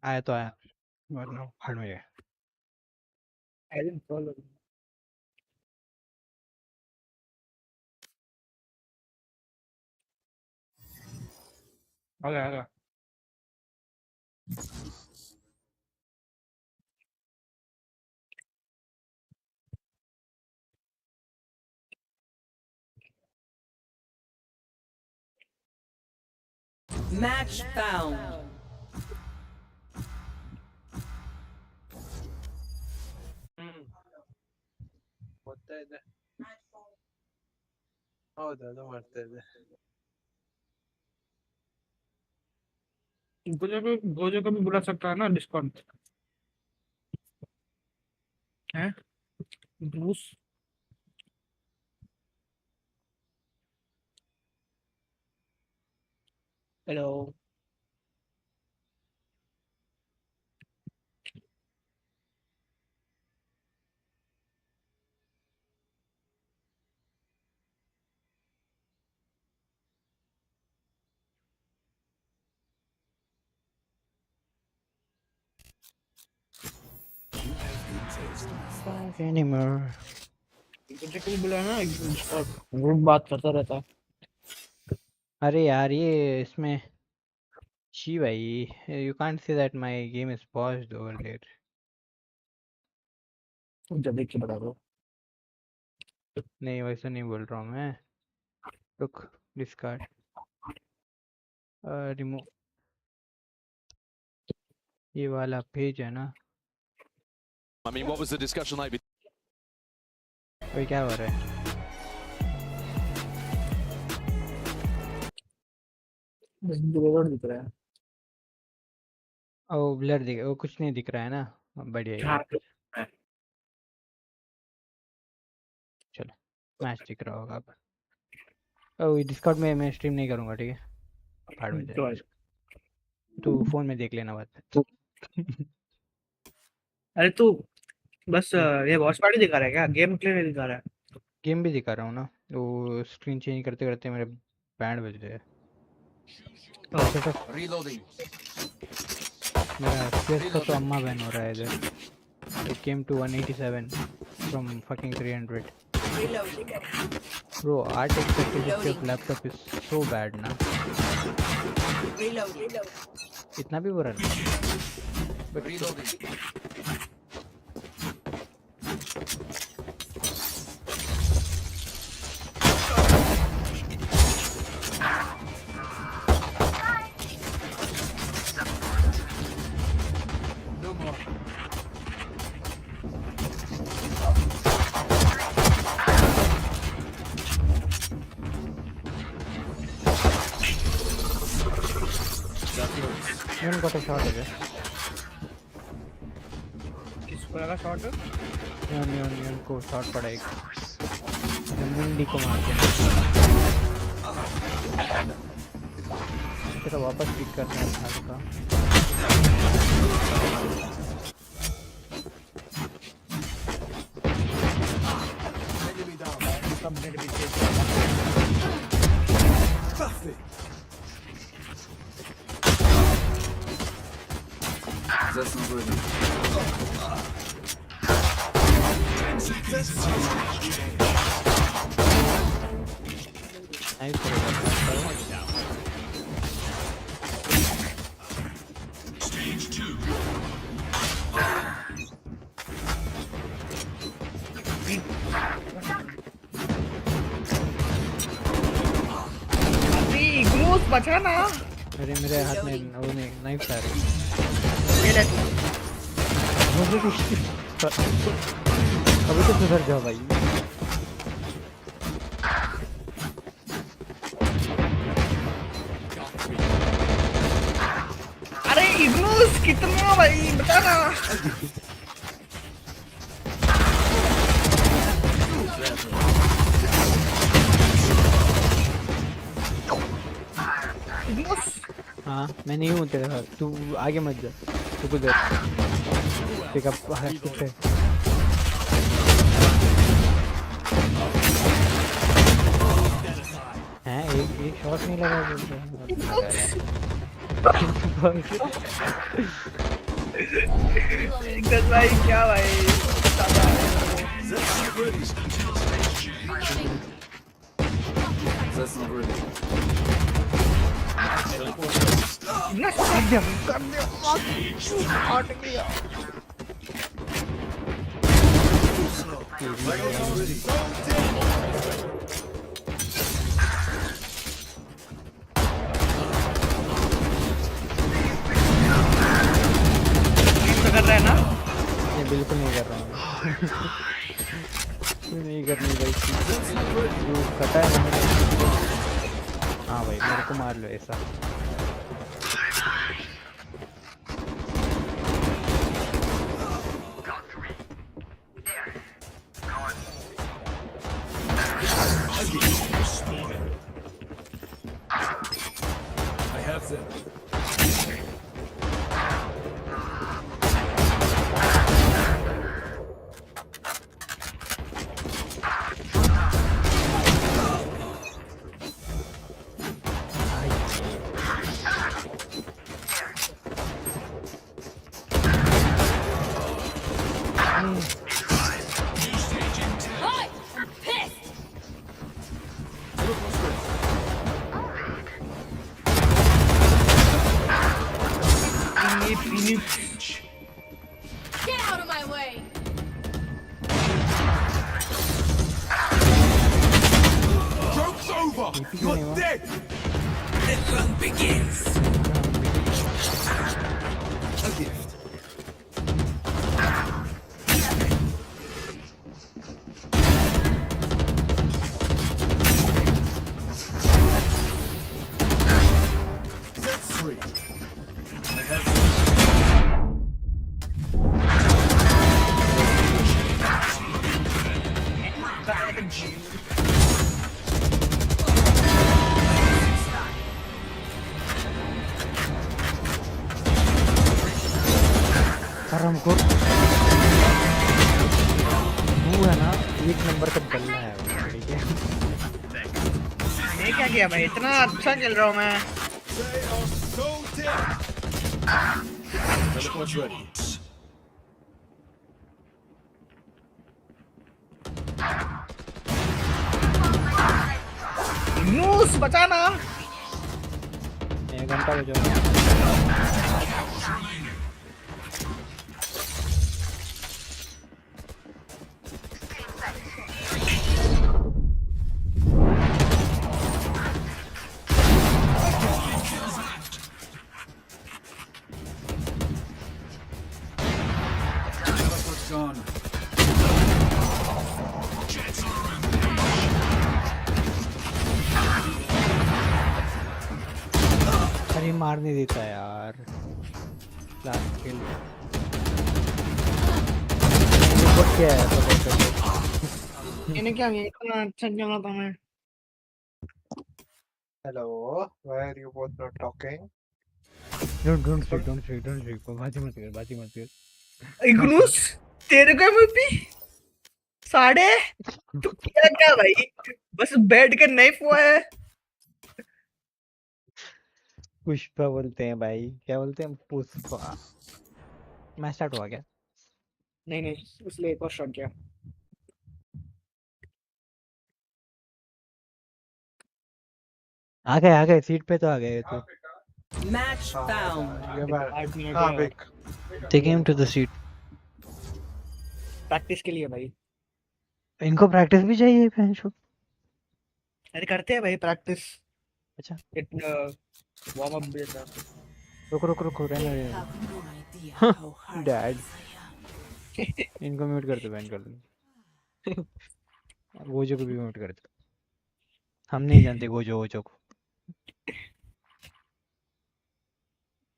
आया तो आया. वरना हार्ड में गया. I didn't follow. Agha. Match found. ಬರ್ತಾ ಇದೆ. ಹೌದು ಅದು ಮಾಡ್ತಾ ಇದೆ. गोजो को भी बुला सकता है ना डिस्काउंट है ब्रूस. हेलो. Anymore. गोजो को भी बुलाना ग्रुप बात करता रहता. अरे यार ये इसमें शी भाई, you can't say that my game is paused over there. जब देख के बता दो. नहीं वैसे नहीं बोल रहा हूँ मैं. Look, discard. Remove. ये वाला पेज है ना. I mean, what was the discussion like? वही क्या हो रहा है? ब्लर दिख रहा है. ओ ब्लर दिख, वो कुछ नहीं दिख रहा है ना. बढ़िया है. चलो मैच दिख रहा होगा अब. ओ डिस्कॉर्ड में मैं स्ट्रीम नहीं करूँगा, ठीक है? भाड़ में जाए. तू फोन में देख लेना बात. अरे तू बस ये वॉच पार्टी दिखा रहा है क्या? गेम प्ले नहीं दिखा रहा है? गेम भी दिखा रहा हूँ ना. वो स्क्रीन चेंज करते करते मेरे बैंड बज रहे हैं. Reloading. मेरा FPS का तो अम्मा बैन हो रहा है इधर. It came to 187 from fucking 300. Bro, RTX capacity of laptop is so bad ना. इतना भी बुरा नहीं. Reloading. Even got a shot है. किसको लगा शॉट? न्यून को शॉट पड़ा एक. मुंडी को मार के. तेरा वापस पिक करना है भाग का. That's not good. Stage 2. अभी इग्नूस बचा ना. अरे मेरे हाथ में वो नहीं नाइफ आ रही. अभी तो सुधर जाओ भाई. अरे इग्नूस कितना भाई बता ना. हाँ मैं नहीं हूँ तेरे साथ. तू आगे मत जा. तू कुछ पिकअप है. हैं एक शॉट नहीं लगा. इग्नूस भाई क्या भाई. That's not good. इग्नूस कर दे. हट गया. कर रहा है ना? नहीं बिल्कुल नहीं कर रहा हूँ. नहीं करनी भाई. जो कटा है ना. हाँ भाई मेरे को मार लो ऐसा. I have them. Get out of my way! You're dead. The hunt begins. A gift. That's three. I have करम को वो है ना 1 नंबर का बल्ला है ठीक है। ये क्या किया भाई, इतना अच्छा खेल रहा हूँ मैं। Teleport's ready. Ignus, बचाना। 1 घंटा बचा। Teleport's gone. अरे मार नहीं देता यार। लास्ट किल। ये क्या है? इन्हें क्या ये इतना अच्छा खेला था मैं। Hello, why are you both not talking? Don't speak. बाजी मत कर। Ignus, तेरे को MVP? साढ़े? तू किया क्या भाई? बस बैठ के नाइफ हुआ है। पुष्पा बोलते हैं भाई, क्या बोलते हैं? पुष्पा। मैच स्टार्ट हुआ क्या? नहीं, उसने एक और शॉट किया। आ गए सीट पे तो आ गए तो। Match found. Take him to the seat. Practice के लिए भाई। इनको प्रैक्टिस भी चाहिए फैंस। अरे करते हैं भाई प्रैक्टिस। अच्छा इतना वार्म अप भी था। रुको रहने डैड। इनको म्यूट कर दो, बैन कर दो। गोजो को भी म्यूट कर दो। हम नहीं जानते गोजो को।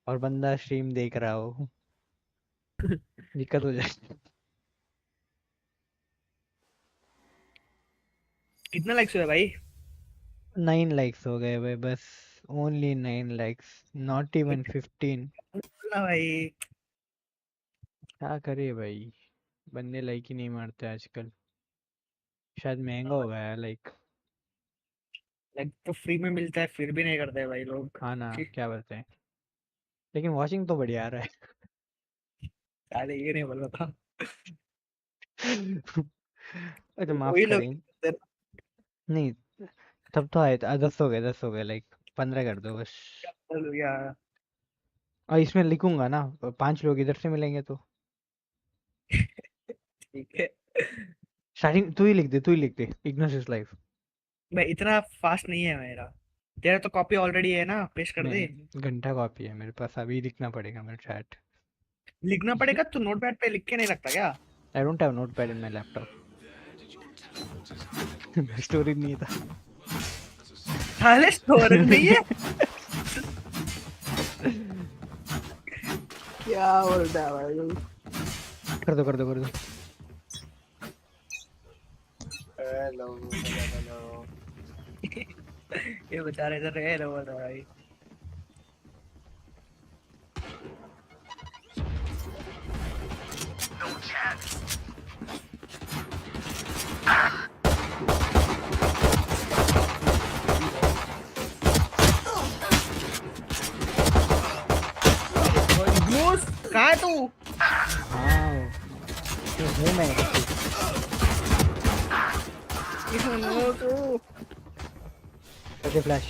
और बंदा स्ट्रीम देख रहा हो दिक्कत हो जाएगी। कितना लाइक्स हुआ भाई? 9 लाइक्स हो गए भाई, बस ओनली 9 लाइक्स, नॉट इवन 15। ना भाई क्या करे भाई, बंदे लाइक ही नहीं मारते आजकल। शायद महंगा हो गया है लाइक तो फ्री में मिलता है फिर भी नहीं करते हैं भाई लोग। हाँ ना, क्या बोलते हैं। लेकिन वॉचिंग तो बढ़िया आ रहा है। अरे ये नहीं बोल रहा था। अच्छा माफ वही लोग करें। नहीं तब तो आए 10 हो गए लाइक 15 कर दो बस। यार और इसमें लिखूंगा ना 5 लोग इधर से मिलेंगे तो ठीक है। स्टार्टिंग तू ही लिख दे इग्नस इज लाइव। भाई इतना फास्ट नहीं है मेरा। तेरा तो कॉपी ऑलरेडी है ना, पेस्ट कर दे। घंटा कॉपी है मेरे पास, अभी लिखना पड़ेगा मेरा चैट। लिखना पड़ेगा? तू नोटपैड पे लिख के नहीं रखता क्या? I don't have notepad in my laptop. Storage नहीं था। साले स्टोरेज नहीं है। क्या बोलता है भाई? कर दो Hello. ये बेचारे इधर रहे बोल रहा भाई। कहाँ है तू? हाँ हूँ मैं। Okay flash.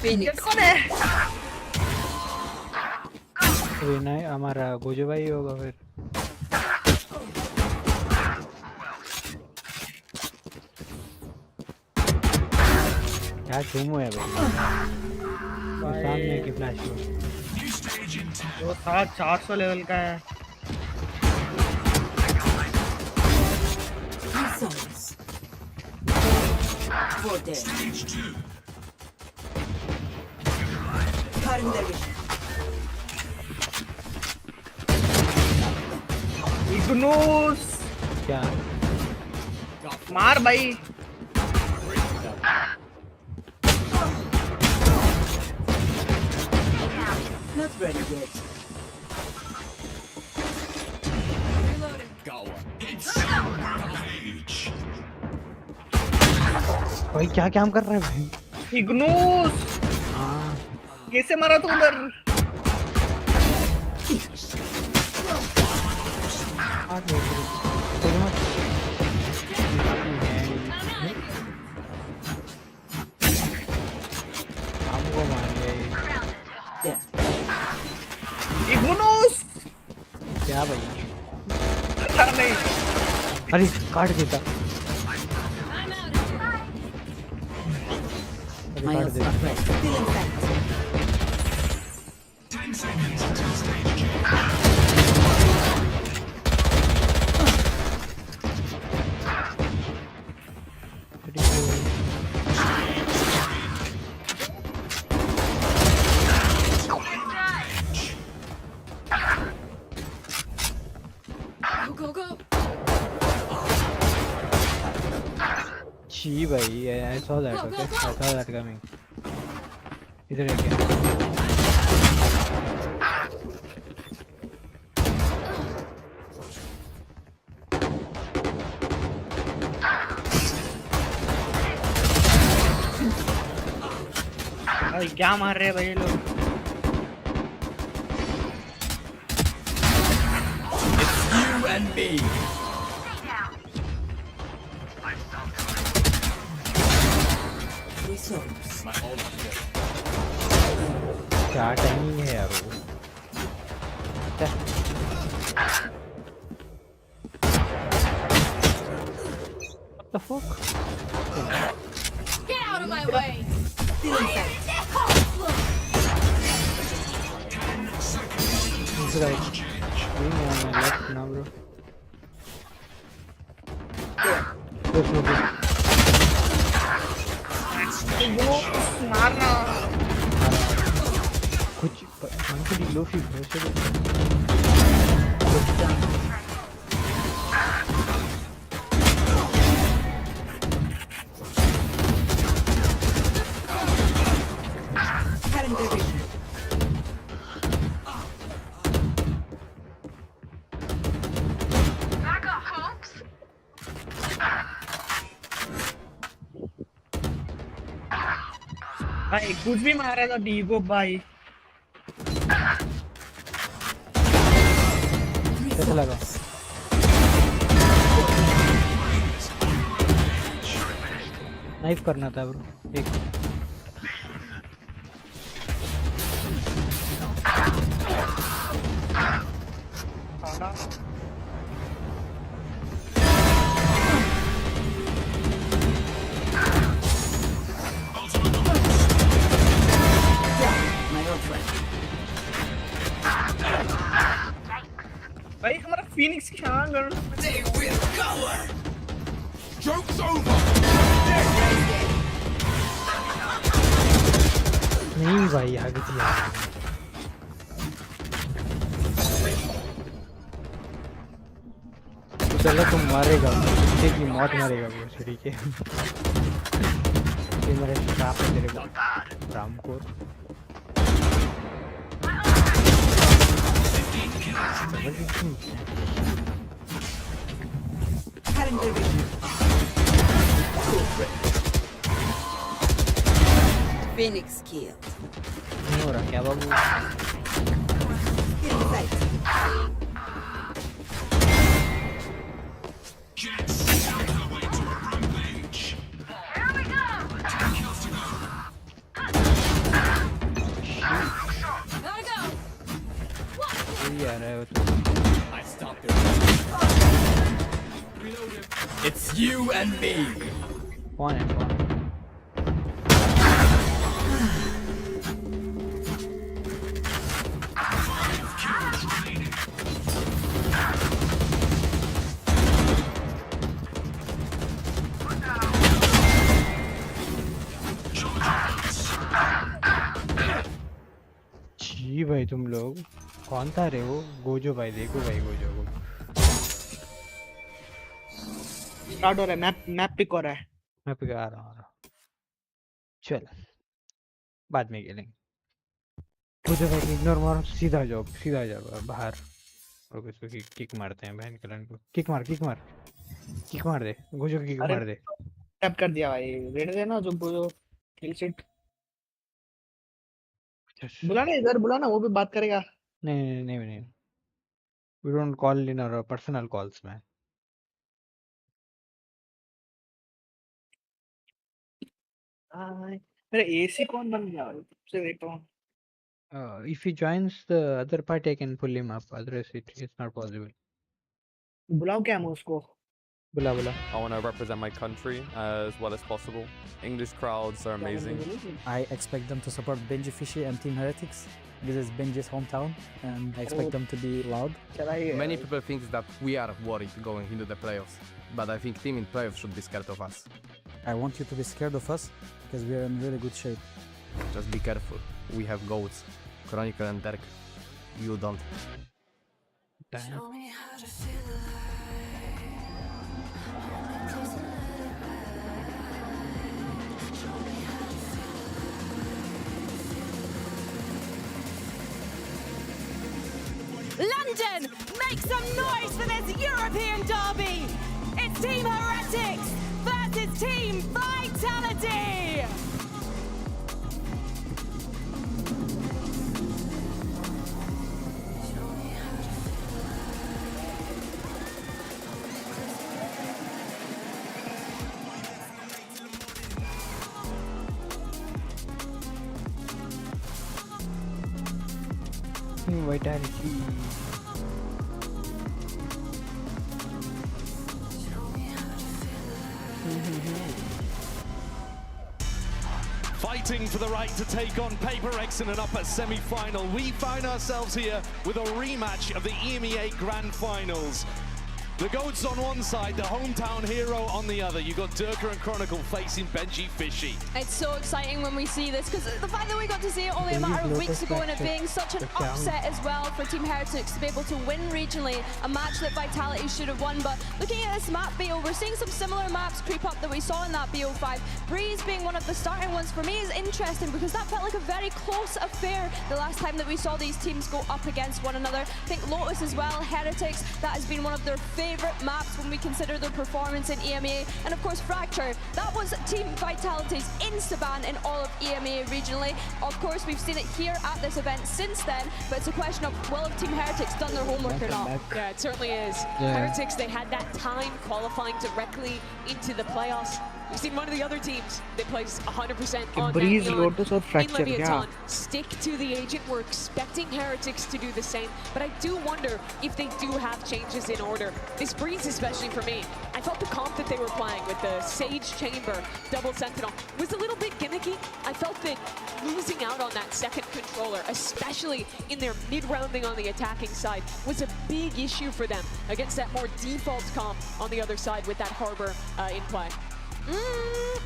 Phoenix. कौन है? विनय हमारा गोजो भाई होगा फिर। क्या चूमो है भाई? सामने की फ्लैश हो। वो 400 लेवल का है। Ignus क्या? मार भाई। Not ready yet. भाई क्या काम कर रहा है भाई? Ignus कैसे मारा तू उधर? हमको मार लिया ये। Ignus क्या भाई? नहीं। अरे काट देता। My ultimate threat still in sight. 10 seconds until stage 2. Go, go, go. Gee, भाई, I saw that. Okay, I saw that coming. इधर है क्या? भाई क्या मार रहे हैं भाई ये लोग? You and me. क्या टाइमिंग है यार वो? What the fuck? Get out of my way. Still in sight. He's right. Being on my left now, bro. Push, push, push. मारना। कुछ मंथली लो फी भरोसे दो। भाई कुछ भी मारा था डीगो भाई। कैसा लगा? नाइफ करना था ब्रो एक। भाई हमारा फिनिक्स क्या कर? They will cover. Joke's over. नहीं भाई आगे थी यार। तो चलो तुम मारेगा, किसी की मौत मारेगा वो सीढ़ी के। ये मेरे श्राप है तेरे को, रामकोर। Phoenix kill. नहीं हो रहा क्या बाबू? Still in sight. Jets on their way to a rampage. Here we go. 10 kills to go. It's you and me. One and one. जी भाई तुम लोग कौन था रे वो गोजो भाई देखो भाई गोजो को स्टार्ट हो रहा है मैप पिक हो रहा है मैं पिक आ रहा हूँ चल बाद में खेलेंगे गोजो भाई इग्नोर मारो सीधा जाओ बाहर और इसको किक मारते हैं बहन कलन को किक मार दे गोजो की किक मार दे टैप कर दिया भाई रेड है ना जो गोजो किल सीट बुलाना इधर बुलाना वो भी बात करेगा नहीं we don't call in our personal calls man मेरा एसी कौन बन गया से देखता हूं if he joins the other party I can pull him up otherwise it's not possible बुलाओ क्या मैं उसको बुला I want to represent my country as well as possible. English crowds are amazing. I expect them to support Benji Fishy and Team Heretics. This is Benji's hometown and I expect them to be loud. Many people think that we are worried going into the playoffs, but I think team in playoffs should be scared of us. I want you to be scared of us because we are in really good shape. Just be careful. We have goats, Chronicle and Derek. You don't. Show me how to feel London, make some noise for this European derby! It's Team Heretics versus Team Vitality! Vitality Fighting for the right to take on PRX in an upper semi-final. We find ourselves here with a rematch of the EMEA Grand Finals. The GOATs on one side, the hometown hero on the other. You got Durka and Chronicle facing Benji Fishy. It's so exciting when we see this because the fact that we got to see it only a matter of weeks ago and it being such an upset as well for Team Heretics to be able to win regionally, a match that Vitality should have won. But looking at this map, BO, we're seeing some similar maps creep up that we saw in that BO5. Breeze being one of the starting ones for me is interesting because that felt like a very close affair the last time that we saw these teams go up against one another. I think Lotus as well, Heretics, that has been one of their favourite maps when we consider their performance in EMEA. And of course Fracture, that was Team Vitality's insta-ban in all of EMEA regionally. Of course we've seen it here at this event since then, but it's a question of will have Team Heretics done their homework or not? Yeah, it certainly is. Yeah. Heretics, they had that time qualifying directly into the playoffs. We've seen one of the other teams, they place 100% on Breeze, that Lotus or in Fracture, Leviathan. Stick to the agent. We're expecting Heretics to do the same, but I do wonder if they do have changes in order. This Breeze, especially for me, I felt the comp that they were playing with the Sage Chamber, Double Sentinel, was a little bit gimmicky. I felt that losing out on that second controller, especially in their mid-rounding on the attacking side, was a big issue for them against that more default comp on the other side with that Harbor in play.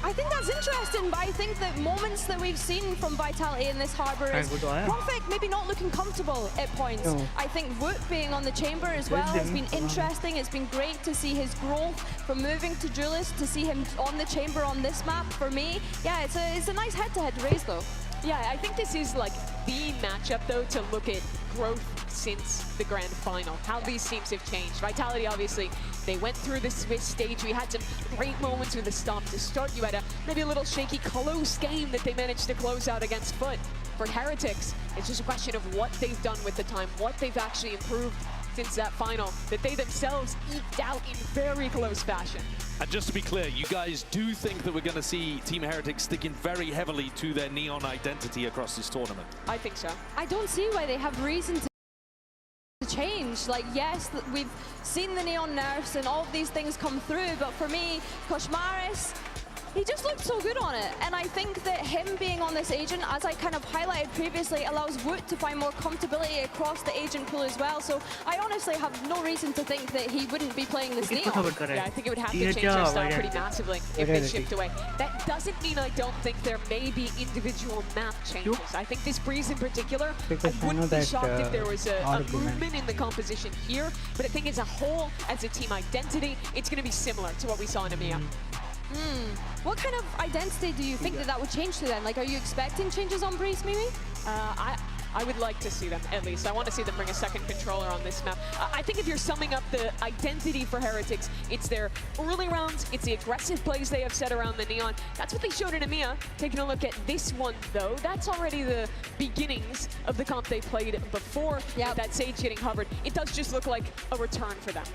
I think that's interesting, but I think that moments that we've seen from Vitality in this Harbor is Prophet maybe not looking comfortable at points. No. I think Woot being on the chamber as well has been interesting. It's been great to see his growth from moving to Julius, to see him on the chamber on this map. For me, yeah, it's a nice head-to-head race though. Yeah, I think this is like the matchup though to look at growth since the grand final, how these teams have changed. Vitality, obviously, they went through the Swiss stage. We had some great moments with the stomp to start. You had maybe a little shaky, close game that they managed to close out against Foot. For Heretics, it's just a question of what they've done with the time, what they've actually improved since that final, that they themselves eked out in very close fashion. And just to be clear, you guys do think that we're going to see Team Heretics sticking very heavily to their neon identity across this tournament? I think so. I don't see why they have reason to change. change. Like, yes, we've seen the Neon nerfs and all of these things come through, but for me, Koshmaris, he just looked so good on it. And I think that him being on this agent, as I kind of highlighted previously, allows VIT to find more comfortability across the agent pool as well. So I honestly have no reason to think that he wouldn't be playing this Neon. Yeah, I think it would have to change their style pretty massively if they shift away. That doesn't mean I don't think there may be individual map changes. I think this Breeze in particular, I wouldn't be shocked if there was a movement in the composition here, but I think as a whole, as a team identity, it's going to be similar to what we saw in EMEA. What kind of identity do you think that would change to then? Like, are you expecting changes on Breeze, maybe? I would like to see them, at least. I want to see them bring a second controller on this map. I think if you're summing up the identity for Heretics, it's their early rounds, it's the aggressive plays they have set around the Neon. That's what they showed in EMEA. Taking a look at this one, though, that's already the beginnings of the comp they played before. With that Sage getting hovered. It does just look like a return for them.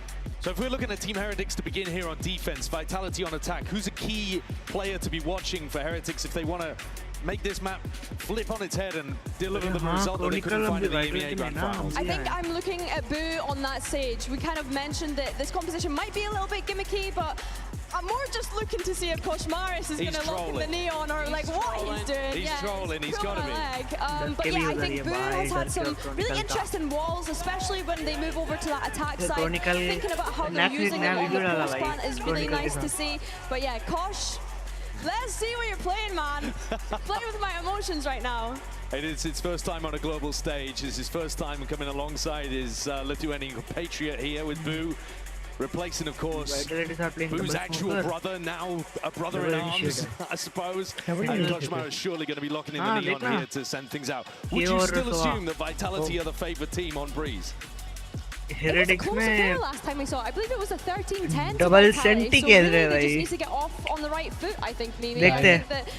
So if we're looking at Team Heretics to begin here on defense, Vitality on attack, who's a key player to be watching for Heretics if they want to make this map flip on its head and deliver them a result that they couldn't find in the EMEA Grand Finals? I think I'm looking at Boo on that Sage. We kind of mentioned that this composition might be a little bit gimmicky, but I'm more just looking to see if Koshmaris is going to lock in the Neon or like what he's doing. He's trolling, he's got to be. But yeah, I think Boo has had some really interesting walls, especially when they move over to that attack side. Thinking about how they're using them on the post plant is really nice to see. But yeah, Kosh, let's see what you're playing, man. Playing with my emotions right now. It is his first time on a global stage. It's his first time coming alongside his Lithuanian compatriot here with Boo. Replacing, of course, Boo's actual brother, now a brother in arms, I suppose. And Koshmar is surely going to be locking in the Neon here to send things out. Would you still assume that Vitality are the favourite team on Breeze? Heretics में last time we saw, I believe it was a 13-10 double senti so really they just need to get off on the right foot, I think, maybe.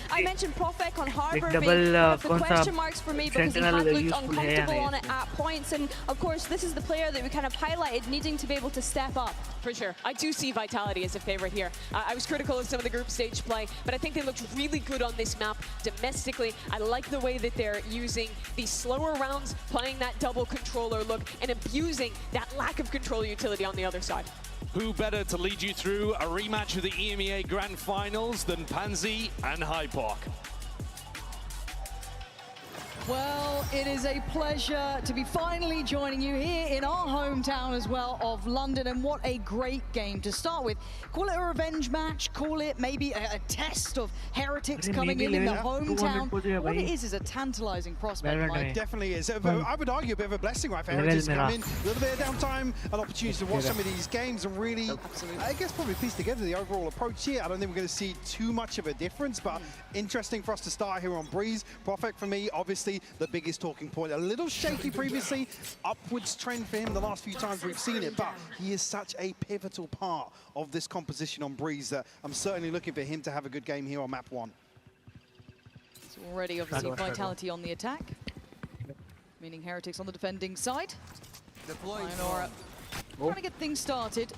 I mentioned Profek on Harbor being the question marks for me because he had looked uncomfortable on it at points, and of course this is the player that we kind of highlighted needing to be able to step up. For sure. I do see Vitality as a favorite here. I was critical of some of the group stage play, but I think they looked really good on this map domestically. I like the way that they're using these slower rounds, playing that double controller look, and abusing that lack of control utility on the other side. Who better to lead you through a rematch of the EMEA Grand Finals than Pansy and Hypoc? Well, it is a pleasure to be finally joining you here in our hometown as well of London, and what a great game to start with. Call it a revenge match, call it maybe a test of Heretics coming in the hometown. What it is a tantalizing prospect, Mike. It definitely is. I would argue a bit of a blessing, right, for Heretics to come in, a little bit of downtime, an opportunity to watch some of these games and really, I guess, probably piece together the overall approach here. I don't think we're going to see too much of a difference, but interesting for us to start here on Breeze. Profek for me, obviously, the biggest talking point. A little shaky previously, upwards trend for him the last few times we've seen it, but he is such a pivotal part of this composition on Breeze that I'm certainly looking for him to have a good game here on map 1. It's already obviously Vitality on the attack, meaning Heretics on the defending side. Ignora trying to get things started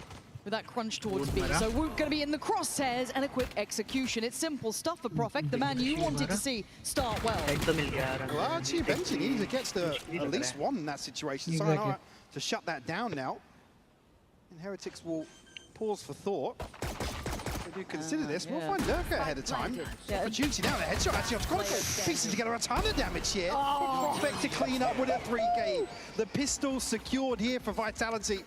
with that crunch towards B. So we're going to be in the crosshairs and a quick execution. It's simple stuff for Profek, the man you wanted to see start well. Well, actually, Benji needs to get to at least one in that situation. So Ignora to shut that down now. And Heretics will pause for thought. If you consider this, we'll find Lurker ahead of time. Opportunity now, the headshot actually on Chronicle. Piecing together a ton of damage here. Profek to clean up with a 3K. The pistol secured here for Vitality.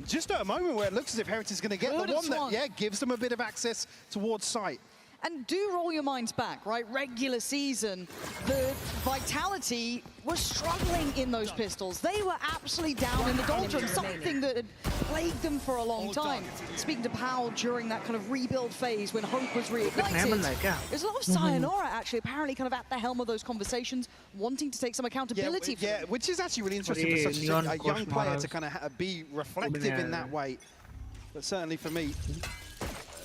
Just at a moment where it looks as if Heretics is going to get the one that gives them a bit of access towards sight. And do roll your minds back, right? Regular season, the Vitality was struggling in those pistols. They were absolutely down in the doldrums, something that had plagued them for a long time. Speaking to Powell during that kind of rebuild phase when hope was reignited, there's a lot of Sayonara actually apparently kind of at the helm of those conversations, wanting to take some accountability for them. Which is actually really interesting for such a young player to kind of be reflective in that way. But certainly for me,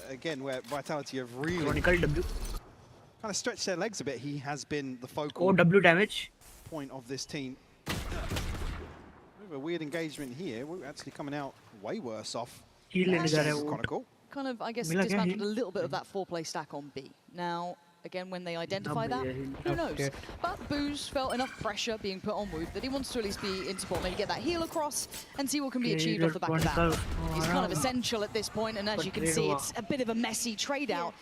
again, where Vitality have really kind of stretched their legs a bit, he has been the focal point of this team. A weird engagement here. We're actually coming out way worse off. Kind of, I guess, dismantled a little bit of that 4-play stack on B. Now, again, when they identify that, who knows? But Boo's felt enough pressure being put on Woot that he wants to at least be in support, maybe get that heal across and see what can be achieved off the back of that. He's kind of essential at this point, and as you can see, it's a bit of a messy trade out.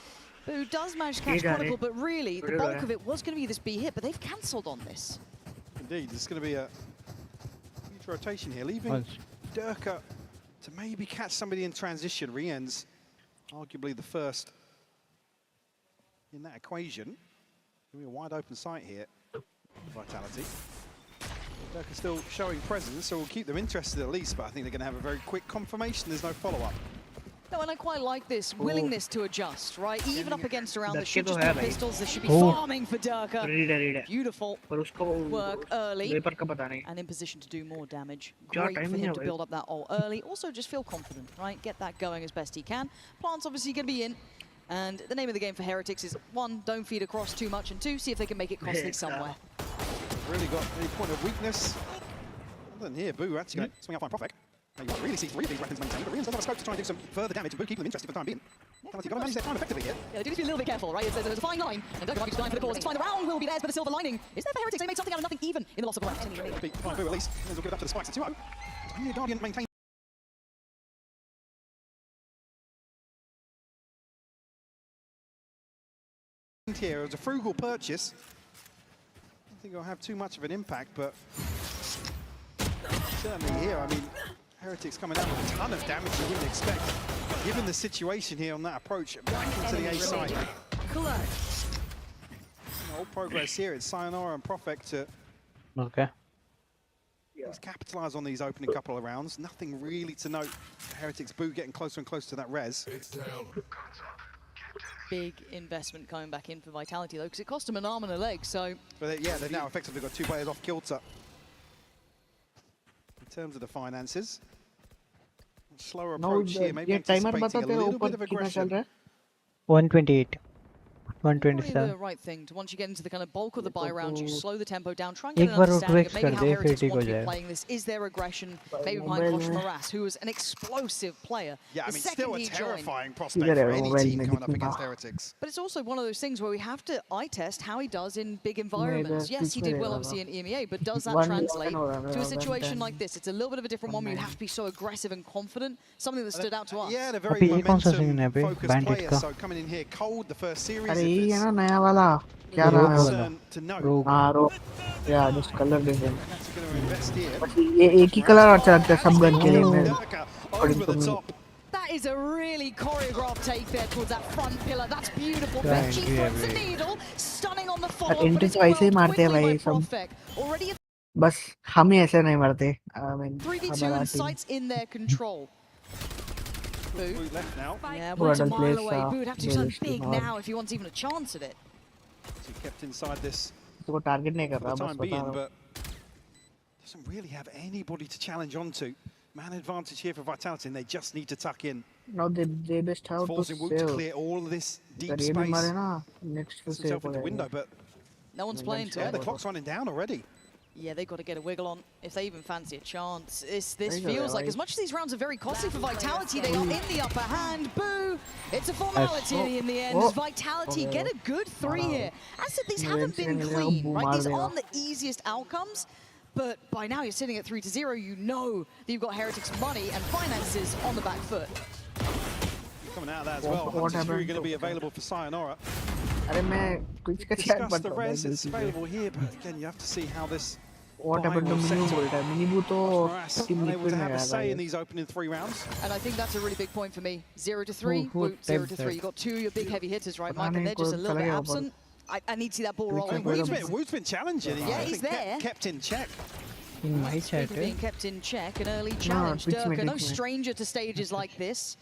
Boo does manage to catch Chronicle, but really, the bulk of it was going to be this B hit, but they've cancelled on this. Indeed, there's going to be a huge rotation here, leaving Durka to maybe catch somebody in transition. Rien's arguably the first in that equation. Give me a wide open sight here. Vitality. Durka still showing presence, so we'll keep them interested at least, but I think they're going to have a very quick confirmation. There's no follow-up. No, and I quite like this willingness to adjust, right? Even up against a round that should just be pistols, there should be farming for Durka. Beautiful work early, and in position to do more damage. Great for him to build up that ult early. Also, just feel confident, right? Get that going as best he can. Plant's obviously going to be in, and the name of the game for Heretics is 1, don't feed across too much, and 2, see if they can make it costly somewhere. Really got any point of weakness. Other than here, Boo actually going to swing up on Profek. Now you really see 3 of these weapons maintained, but Rien's doesn't have a scope to try and do some further damage, and Boo keeping them interested for the time being. You've got to manage their time effectively here. Yeah, they do need to be a little bit careful, right? There's a fine line, and Durka might be dying for the cause. It's fine, the round will be theirs, but the silver lining is there for Heretics. They made something out of nothing even in the loss of the round. Fine, Boo at least. We'll give it up to the spikes at 2-0. Only a Guardian maintained here. It was a frugal purchase. I don't think it'll have too much of an impact, but certainly here, I mean, Heretics coming out with a ton of damage you wouldn't expect. Given the situation here on that approach, back into the A side. All progress here. It's Sayonara and Profek to capitalize on these opening couple of rounds. Nothing really to note. Heretics Boo getting closer and closer to that res. Big investment coming back in for Vitality though, because it cost them an arm and a leg. So, but yeah, they've now effectively got 2 players off kilter. In terms of the finances, slower approach here, maybe anticipating a little bit of aggression. 128. Probably 127. the right thing to once you get into the kind of bulk of the buy round, you slow the tempo down, try and get an understanding of maybe how Heretics want to be playing this. Is there aggression? Maybe behind Kosh Maras, who was an explosive player. Yeah, I the mean, second still a he terrifying joined. prospect for any team coming up against Heretics. But it's also one of those things where we have to eye test how he does in big environments. Yes, he did well obviously in EMEA, but does that translate to a situation like this? It's a little bit of a different one where you have to be so aggressive and confident. Something that stood out to us. Yeah, they're very momentum-focused players, so coming in here cold the first series. वाला क्या नाम है वाला रोग या just color different ये एक ही colour अच्छा लगता है सब गन के लिए मैं That is a really choreographed take there towards that front pillar. That's beautiful. Benji threads the needle, stunning on the follow-up, but it's ऐसे ही मारते हैं भाई सब already बस हम ही ऐसे नहीं मारते 3v2 and sights in their control. Boo left now. Yeah, Boo's a mile away. Boo would have to do something big now if he wants even a chance at it. So he kept inside this इसको target नहीं कर for रहा the बस time बता being, रहा but doesn't really have anybody to challenge onto. Man advantage here for Vitality, and they just need to tuck in. now they best have to Forcing Woot to clear all of this deep space. मारे ना next Gets himself in the window, but no one's playing to yeah, it. the clock's running down already. Yeah, they've got to get a wiggle on if they even fancy a chance. This feels like, as much as these rounds are very costly for Vitality, they are in the upper hand. Boo! It's a formality in the end. Vitality get a good 3 here. As I said, these haven't been clean, right? These aren't the easiest outcomes, but by now you're sitting at 3-0. You know that you've got Heretics' money and finances on the back foot. Coming out of that as well. Hunter's Fury going to be available for Sayonara. अरे मैं कुछ का Discuss the res, it's available here, but again, you have to see how this what happened to Minibu बोल रहा है Minibu तो team unable liquid to में have a गया say in था these opening 3 rounds. And I think that's a really big point for me. 0-3, Woot 0-3. You've got 2 of your big heavy hitters, right, Mike? And they're just a little bit absent. I need to see that ball rolling. Woot's been challenging. Yeah, he's there. Kept in check. In my chat, being kept in check, an early challenge. Durka, no stranger to stages like this.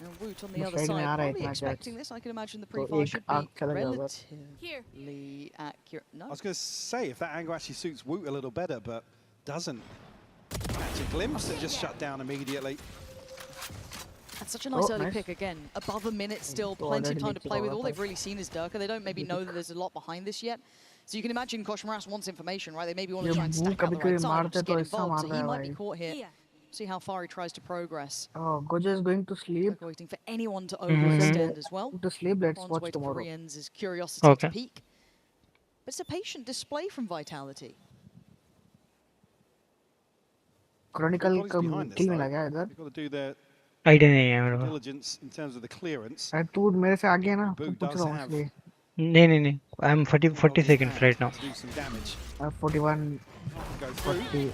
And Woot on the other side, probably expecting this. I can imagine the pre-fire should be relatively accurate. No. I was going to say, if that angle actually suits Woot a little better, but doesn't. Catch a glimpse and just shut down immediately. That's such a nice early pick again. Above a minute still, plenty of time to play with. All they've really seen is Durka. They don't maybe know that there's a lot behind this yet. So you can imagine Kosh Maras wants information, right? They maybe want to try and stack out the right side, just get involved. So he might be caught here See how far he tries to progress. Oh, Gojo is going to sleep. Waiting for anyone to overextend as well. To sleep, let's Bron's watch way to tomorrow. Koreans is curiosity Okay. to peak. But it's a patient display from Vitality. Chronicle Everybody's behind this, kill me though. लगा इधर. They've got to do their idea नहीं है मेरे को. diligence in terms of the clearance. तू मेरे से आगे है ना. Boo तू पूछ does रहा हूँ have इसलिए. नहीं. I'm 40 seconds right now. to do some damage. 41. Go through. 40.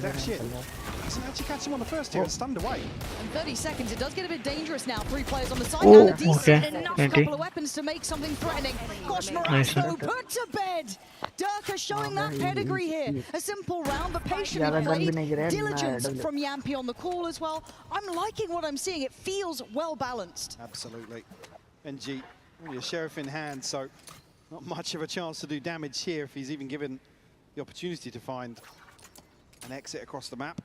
That shit. Doesn't actually catch him on the first hit and stunned away. In 30 seconds, it does get a bit dangerous now. 3 players on the side. Oh, Now a decent okay. enough 20. couple of weapons to make something threatening. Gosh, Nice. Morasto put to bed. Durka showing that pedigree here. A simple round, but patiently played. Diligence from Yampi on the call as well. I'm liking what I'm seeing. It feels well balanced. Absolutely. NG, only a sheriff in hand, so not much of a chance to do damage here if he's even given the opportunity to find an exit across the map.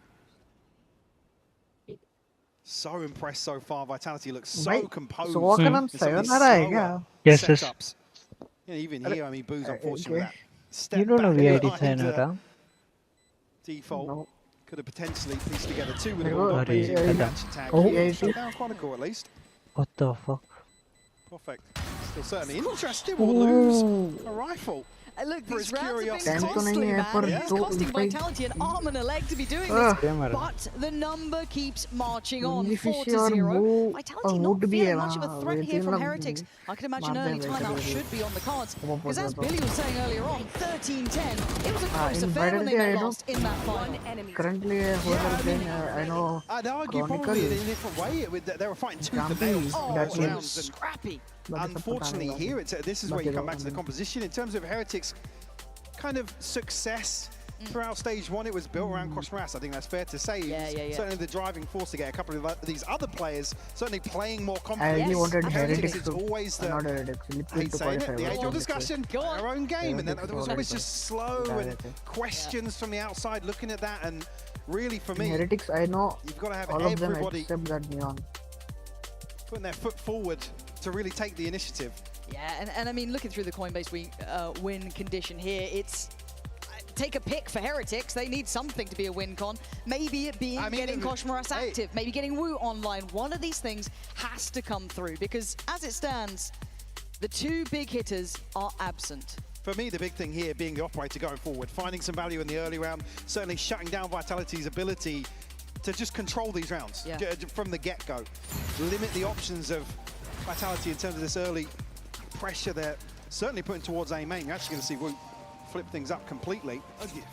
So impressed so far. Vitality looks so composed. So in some of these slower Yes. setups. Yeah, even here, I mean, Boo's unfortunate with that. Step You don't know back VIT behind, sign default. Could have potentially pieced together 2 with a Sorry, bulldog Adam. tag. Oh. Shut down Chronicle at least. What the fuck? Perfect. Still certainly interested. Will lose a rifle. Look, For these his rounds have curiosity. been costly, man. It's Yeah. costing Vitality an arm and a leg to be doing Ah. this. But the number keeps marching on. Only 4-0. Fishy Vitality और not wood भी feeling है much of a वहाँ. threat वैसे here from लोग Heretics. I can imagine मारते early हैं timeout वैसे should be on the cards. बहुत Because as ज़्यादा. Billy was saying earlier on, 13-10. It was a close in affair when they Vitality, I got know. lost in that final. Currently, I know. I'd argue Chronicle probably in a different way. They were fighting tooth and Jumpy, nails that those means rounds. And scrappy. unfortunately, here this is where you come back to the composition. In terms of Heretics' kind of success throughout stage 1, it was built around Cosmos. I think that's fair to say. Yeah. Certainly the driving force to get a couple of these other players certainly playing more I confident. really wanted Heretics It's to always the not Heretics. I Liquid hate to saying qualify. it, the age-old discussion, our own game, and then there was always Heretics just slow and questions from the outside looking at that, and really for me, Heretics, I know you've got to have all of them everybody except that Neon. putting their foot forward to really take the initiative. Yeah, and I mean, looking through the Coinbase win condition here, it's take a pick for Heretics. They need something to be a win con. Maybe it being getting Koshmaras active, maybe getting Woo online. One of these things has to come through because as it stands, the 2 big hitters are absent. For me, the big thing here being the operator going forward, finding some value in the early round, certainly shutting down Vitality's ability to just control these rounds from the get-go. Limit the options of Vitality in terms of this early pressure they're certainly putting towards A main. You're actually going to see Woo flip things up completely. A gift.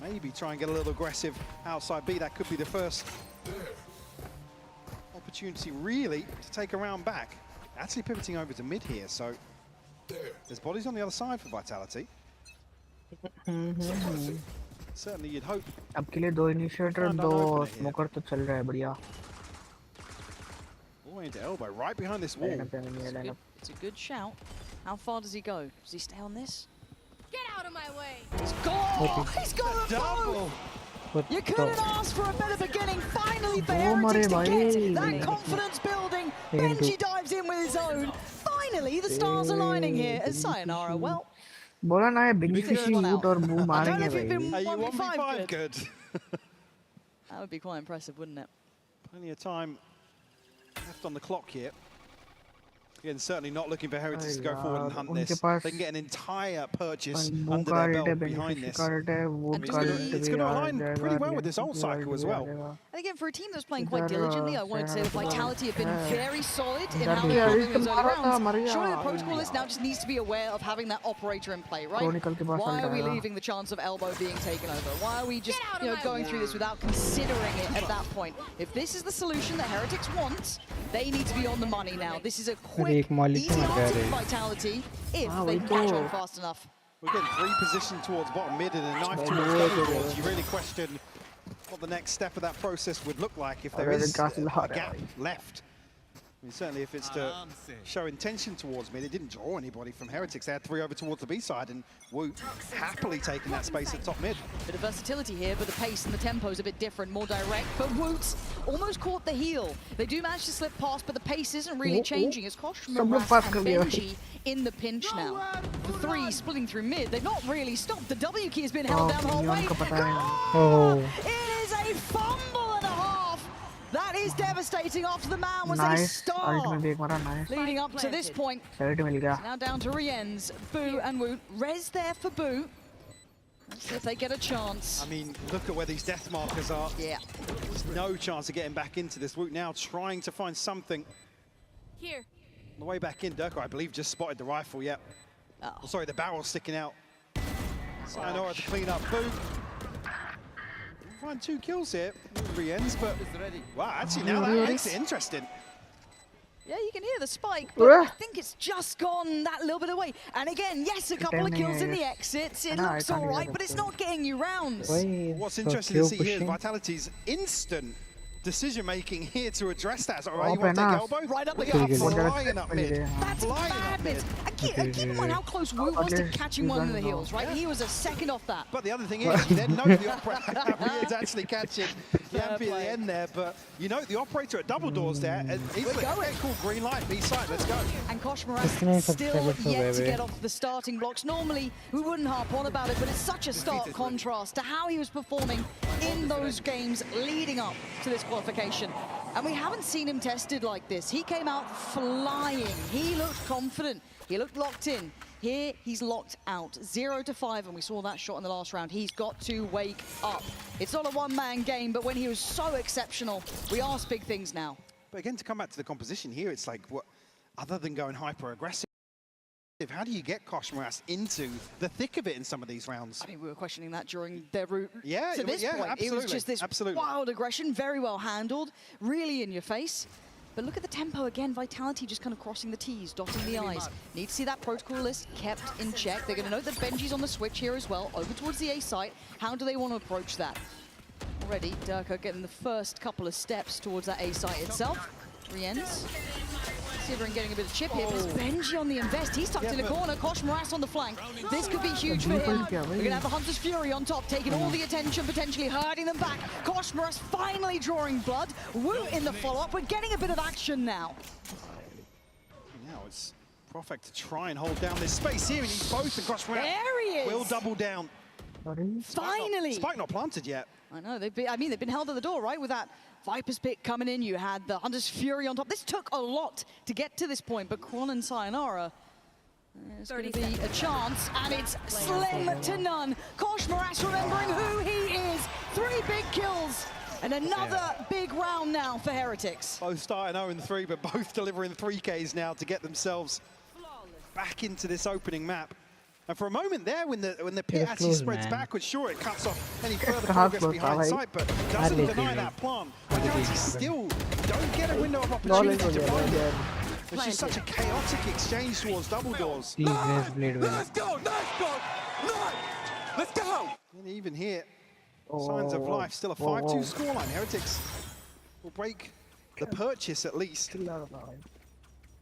Maybe try and get a little aggressive outside B. That could be the first opportunity really to take a round back. Actually pivoting over to mid here, so there's bodies on the other side for Vitality. Certainly you'd hope. अब के लिए 2 initiator, 2 smoker तो चल रहा है बढ़िया. All the way into elbow, right behind this wall. It's a good shout. How far does he go? Does he stay on this? Get out of my way. He's gone! He's got a double! You couldn't ask for a better beginning. Finally for Heretics to get that confidence building. Benji dives in with his own. Finally, the stars aligning here as Sayonara. Well, बोला ना ये big fishy वूट और बू मारेंगे भाई. Are you 1v5 good? That would be quite impressive, wouldn't it? Plenty of time left on the clock here. Again, certainly not looking for Heretics to go forward and hunt this. They can get an entire purchase under their belt behind this. It's going to align pretty well with this ult cycle as well. And again, for a team that's playing quite diligently, I wanted to say that Vitality have been very solid in how they're playing those early rounds. Surely the protocol list now just needs to be aware of having that operator in play, right? Why are we leaving the chance of elbow being taken over? Why are we just going through this without considering it at that point? If this is the solution that Heretics wants, they need to be on the money now. This is a quick, easy answer for Vitality if they can catch on fast enough. We're getting 3 positioned towards bottom mid and a knife towards towards. You really question what the next step of that process would look like if there is a gap left. I mean, certainly if it's to show intention towards mid, it didn't draw anybody from Heretics. They had 3 over towards the B side, and Woo happily taking that space at top mid. Bit of versatility here, but the pace and the tempo is a bit different, more direct. But Woot's almost caught the heel. They do manage to slip past, but the pace isn't really changing. It's Kosh, Moras, and Benji in the pinch now. The 3 splitting through mid. They've not really stopped. The W key has been held down the whole way. It is a is devastating after the man was a star. Leading up to this point, now down to Rien's, Boo and Woot. Res there for Boo. Let's see if they get a chance. I mean, look at where these death markers are. Yeah. There's no chance of getting back into this. Woot now trying to find something. Here. On the way back in, Durko, I believe, just spotted the rifle, yep. Oh, sorry, the barrel sticking out. Sayonara to clean up. Boo. Find 2 kills here. Rien's, but wow, actually now that makes it interesting. Yeah, you can hear the spike, but I think it's just gone that little bit away. And again, yes, a couple of kills in the exits. It looks all right, but it's not getting you rounds. What's interesting to see here is Vitality's instant decision-making here to address that. All right, you want to take elbow? Right up the gut. gut. Flying up mid. That's madness. Keep in mind how close Woot was to catching one of the heels, right? He was a second off that. But the other thing is, you then note the operator is actually catching Yampy at the end there, but you note the operator at double doors there. And he's like, okay, cool, green light, B side, let's go. And Koshmaras still yet to get off the starting blocks. Normally, we wouldn't harp on about it, but it's such a stark contrast to how he was performing in those games leading up to this qualification. And we haven't seen him tested like this. He came out flying. He looked confident. He looked locked in. Here, he's locked out. 0 to 5, and we saw that shot in the last round. He's got to wake up. It's not a one-man game, but when he was so exceptional, we ask big things now. But again, to come back to the composition here, it's like, what, other than going hyper-aggressive, how do you get Koshmaras into the thick of it in some of these rounds? I mean, we were questioning that during their route to this point. Absolutely. It was just this wild aggression, very well handled, really in your face. But look at the tempo again, Vitality just kind of crossing the T's, dotting the I's. Need to see that protocol list kept in check. They're going to note that Benji's on the switch here as well, over towards the A site. How do they want to approach that? Already, Durko getting the first couple of steps towards that A site itself. Rien's. Sivering getting a bit of chip here, but it's Benji on the invest. He's tucked in the corner, Koshmaras on the flank. This could be huge for him. We're going to have the Hunter's Fury on top, taking all the attention, potentially hurting them back. Koshmaras finally drawing blood. Woot in the follow-up. We're getting a bit of action now. Now it's Profek to try and hold down this space here, and he's both, and Koshmaras there he is. will double down. Finally! Spike not planted yet. I know, they've been held at the door, right, with that Viper's pick coming in. You had the Hunter's Fury on top. This took a lot to get to this point, but Kron and Sayonara, there's going to be a chance, and it's slim to none. Koshmaras remembering who he is. 3 big kills, and another big round now for Heretics. Both starting 0-3, but both delivering 3Ks now to get themselves back into this opening map. And for a moment there, when the pit actually spreads backwards, sure, it cuts off any further progress behind sight, but doesn't deny that plant. Vitality still don't get a window of opportunity to find it. It's just such a chaotic exchange towards double doors. Let's go! Let's go! And even here, signs of life, still a 5-2 scoreline. Heretics will break the purchase at least.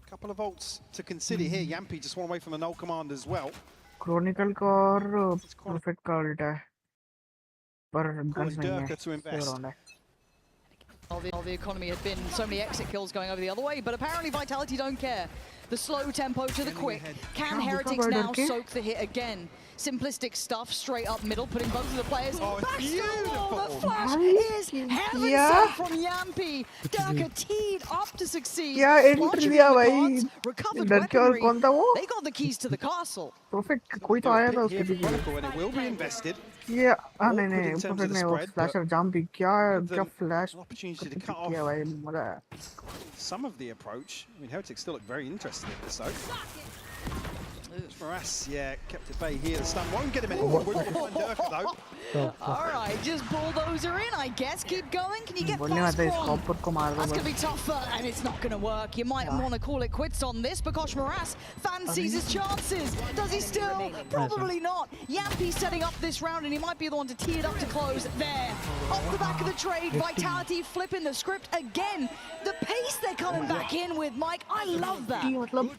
Couple of volts to consider here. Yampy just one away from the null command as well. Chronicle का और perfect का उल्टा है पर guns नहीं है to invest. All the economy had been so many exit kills going over the other way, but apparently Vitality don't care. The slow tempo to the quick. Can Heretics now soak the hit again? Simplistic stuff straight up middle, putting both of the players back to the wall. The flash is heaven sent from Yampy. Durka teed up to succeed. Recovered weaponry. They got the keys to the castle. Perfect. कोई तो आया था उसके पीछे. And it will be invested. Yeah, नहीं perfect नहीं वो flash of jumpy क्या flash opportunity to cut off किया भाई मजा आया. Some of the approach. I mean, Heretics still look very interested in this though. Morass, yeah, kept at bay here. The stun won't get him anymore. Though. All right, just bulldozer in, I guess. Keep going. Can you get past one? That's going to be tougher, and it's not going to work. You might want to call it quits on this, because Morass fancies his chances. Does he still? Probably not. Yampy setting up this round, and he might be the one to tee it up to close. There. Off the back of the trade, Vitality flipping the script again. The pace they're coming back in with, Mike, I love that.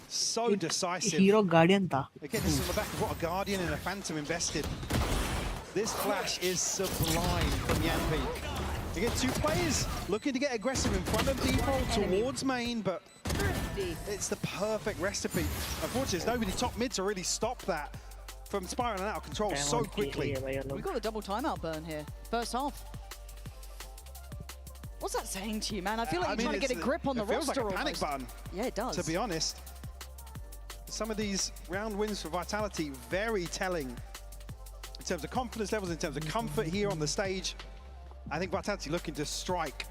So decisive. Hero Guardian था. Again, this is on the back of what a Guardian and a Phantom invested. This flash is sublime from Yampy. Again, 2 players looking to get aggressive in front of default towards main, but it's the perfect recipe. Unfortunately, there's nobody top mid to really stop that from spiraling out of control so quickly. We've got a double timeout burn here. First half. What's that saying to you, man? I feel like you're trying to get a grip on the roster. It feels like a panic button. Yeah, it does. To be honest, some of these round wins for Vitality very telling in terms of confidence levels, in terms of comfort here on the stage. I think Vitality looking to strike,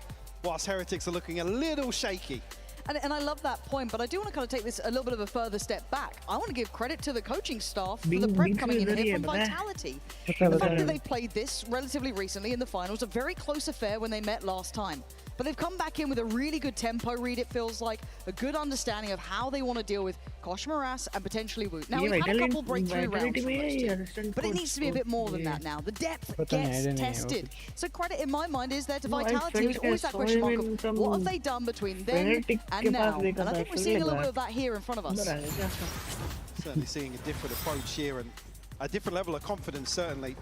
whilst Heretics are looking a little shaky. And I love that point, but I do want to kind of take this a little bit of a further step back. I want to give credit to the coaching staff for the prep coming in here from Vitality. The fact that they played this relatively recently in the finals, a very close affair when they met last time. But they've come back in with a really good tempo read, it feels like, a good understanding of how they want to deal with Kosh Moras and potentially Woot. Now, we've had a couple breakthrough rounds from those two, but it needs to be a bit more than that now. The depth gets tested. So credit in my mind is there to Vitality. There's always that question mark of what have they done between then and now? And I think we're seeing a little bit of that here in front of us. Certainly seeing a different approach here and a different level of confidence, certainly.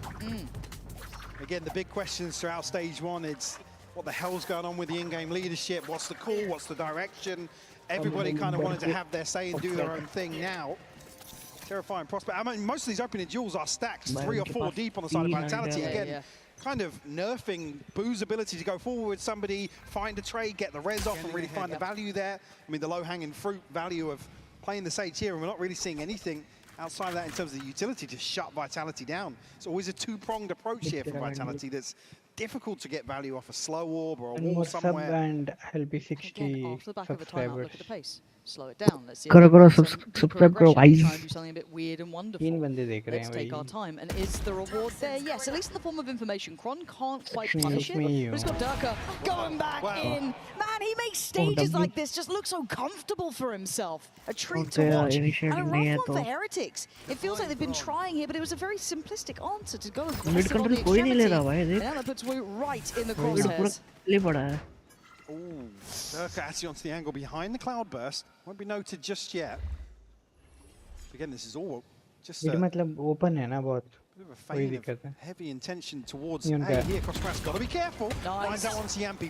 Again, the big questions throughout stage one, it's what the hell's going on with the in-game leadership? What's the call? What's the direction? Everybody kind of wanted to have their say and do their own thing now. Terrifying prospect. I mean, most of these opening duels are stacked 3 or 4 deep on the side of Vitality. Again, kind of nerfing Boo's ability to go forward with somebody, find a trade, get the res off and really find the value there. I mean, the low-hanging fruit value of playing the Sage here, and we're not really seeing anything outside of that in terms of the utility to shut Vitality down. It's always a two-pronged approach here from Vitality that's difficult to get value off a slow orb or a wall somewhere. And I'll be 60 off the back of a timeout, subscribers. look at the pace. Slow it down. Let's see. subscribe karo guys. Try and do something a bit weird and wonderful. Let's take our time. And is the reward there? Yes, at least in the form of information. Kron can't quite punish it, but it's got Durka going back in. Man, he makes stages like this just look so comfortable for himself. A treat to watch. And a rough one for Heretics. It feels like they've been trying here, but it was a very simplistic answer to go aggressive on the extremity. And now that puts Woot right in the crosshairs. Ooh, Durka actually onto the angle behind the Cloudburst. Won't be noted just yet. Again, this is all just ये मतलब open है ना बहुत. Bit of a feign of heavy intention towards A here. Koshmaras got to be careful. Finds that onto Yampi.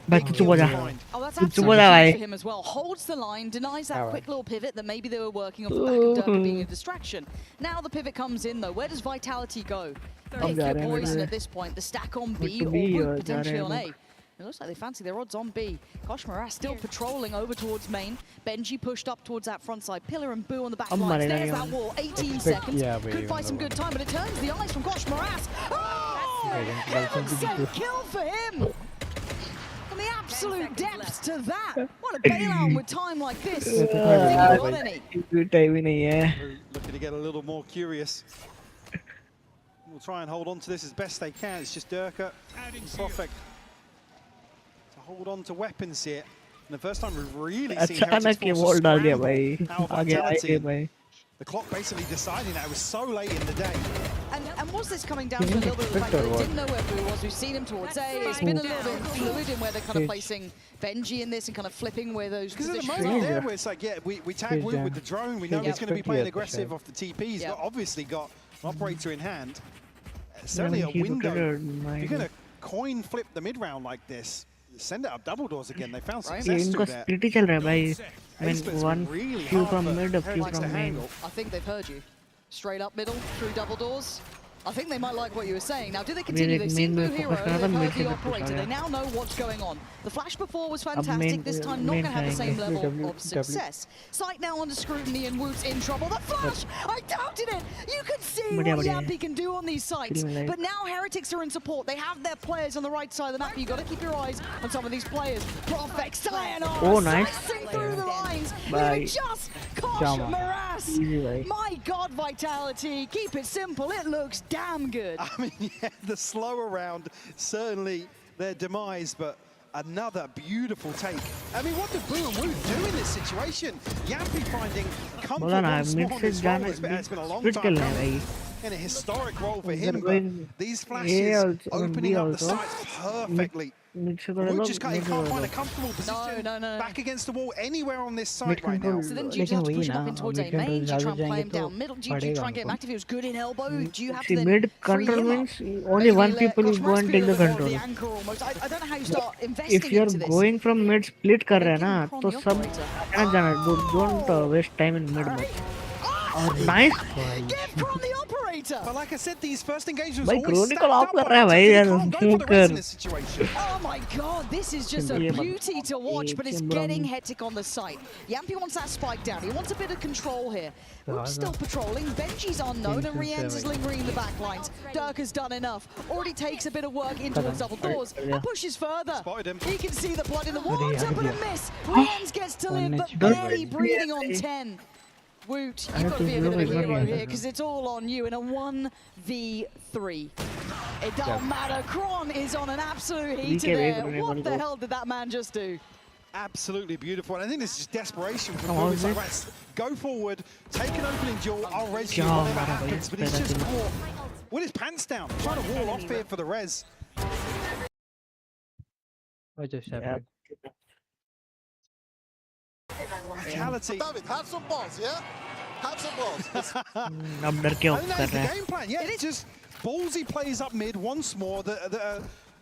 Oh, that's absolutely for him as well. Holds the line, denies that quick little pivot that maybe they were working off the back of Durka being a distraction. Now the pivot comes in though. Where does Vitality go? Pick your poison at this point. The stack on B or Woot potentially on A. It looks like they fancy their odds on B. Kosh Moras still patrolling over towards main. Benji pushed up towards that front side pillar and Boo on the back lines. There's that wall, 18 seconds. Could buy some good time, but it turns the eyes from Kosh Moras. Oh! Kill for him! And the absolute depth to that. What a bailout with time like this. I think he got any. Looking to get a little more curious. We'll try and hold on to this as best they can. It's just Durka and Profek hold on to weapons here. And the first time we've really seen Heretics force Vitality. The clock basically deciding that it was so late in the day. And was this coming down to a little bit of the fact that they didn't know where Boo was? We've seen him towards A. It's been a little bit fluid in where they're kind of placing Benji in this and kind of flipping where those positions. Because at the moment there where it's like, yeah, we tag Woot with the drone. We know he's going to be playing aggressive off the TP. He's obviously got an operator in hand. Certainly a window. If you're going to coin flip the mid round like this, send it up double doors again. They found success through that. One few from mid, a few from main. I think they've heard you. Straight up middle, through double doors. I think they might like what you were saying. Now, do they continue? They've seen Boo Hero, they've heard the operator. They now know what's going on. The flash before was fantastic. This time, not going to have the same level of success. Sight now under scrutiny and Woot's in trouble. The flash! I doubted it! You can see what Yampi can do on these sites. But now Heretics are in support. They have their players on the right side of the map. You've got to keep your eyes on some of these players. Profek, Sayonara, slicing through the lines. Leaving just Kosh Moras. My God, Vitality. Keep it simple. It looks damn good. I mean, yeah, the slower round, certainly their demise, but another beautiful take. I mean, what did Boo and Woot do in this situation? Yampi finding comfort once more on this role. It's been a long time coming. And a historic role for him, but these flashes opening up the sights perfectly. Woot just can't find a comfortable position back against the wall anywhere on this side right now. So then do you have to push him up in towards A main? Do you try and play him down middle? Do you try and get him active? He was good in elbow. Do you have to then mid control means only one people will go and take the control. I don't know how you start investing if you're into this. going from mid split कर रहे हैं ना तो सब जाना don't waste time in mid mode. Nice. Give Kron the operator. But like I said, these first engagements भाई always chronicle stacked of up कर on रहा है भाई Heretics, यार and he can't go for the smoker res in this situation. Oh my god, this is just a beauty to watch, but it's getting hectic on the site. Yampi wants that spike down. He wants a bit of control here. We're still patrolling. Benji's unknown, and Rienz is lingering in the back lines. Dirk has done enough. Already takes a bit of work in towards double doors and pushes further. He can see the blood in the water, but a miss. Rienz gets to live, but barely breathing on 10. Woot, you've got to be a bit of a hero here because it's all on you in a 1v3. It don't matter. Kron is on an absolute heater there. What the hell did that man just do? Absolutely beautiful. And I think this is just desperation from Boo. It's like, right, go forward, take an opening duel, I'll res you whatever happens. But he's just caught with his pants down, trying to wall off here for the res. What just happened? Vitality. David, have some balls, yeah? Have some balls. अब डर क्यों I think कर that's the रहा है? game plan. Yeah, it's just ballsy plays up mid once more.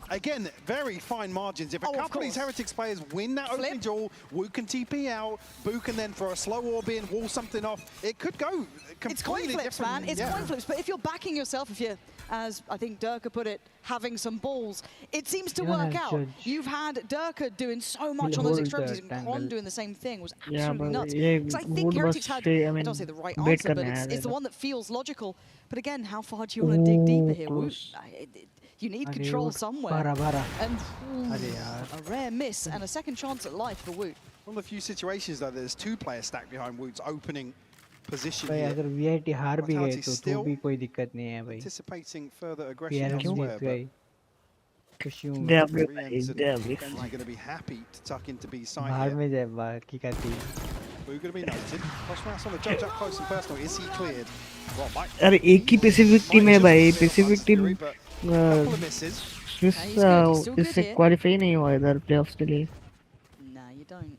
Again, very fine margins. If a couple of these Heretics players win that opening duel, Wu can TP out, Boo can then throw a slow orb in, wall something off. It could go completely It's coin flips, different. man. It's coin flips. But if you're backing yourself, if you're, as I think Durka put it, having some balls, it seems to work out. You've had Durka doing so much on those extremities, and Kron doing the same thing was absolutely nuts. Because I think Heretics had, I don't say the right answer, but it's the one that feels logical. But again, how far do you want to dig deeper here? You need control somewhere. And a rare miss and a second chance at life for Woot. One of the few situations though, there's two players stacked behind Woot's opening position भाई here. अगर VIT हार भी गए तो भी कोई दिक्कत नहीं है भाई. Anticipating further aggression elsewhere, but going to be happy to tuck into B side बाहर here. में जाए बाहर की करती. Boo going to be noted. Crossmouse on the judge up close and personal. Is he cleared? Well, Byte. अरे एक ही Pacific team है भाई. Pacific team couple of misses. इससे क्वालिफाई नहीं हुआ इधर प्लेऑफ्स के लिए. Nah, you don't.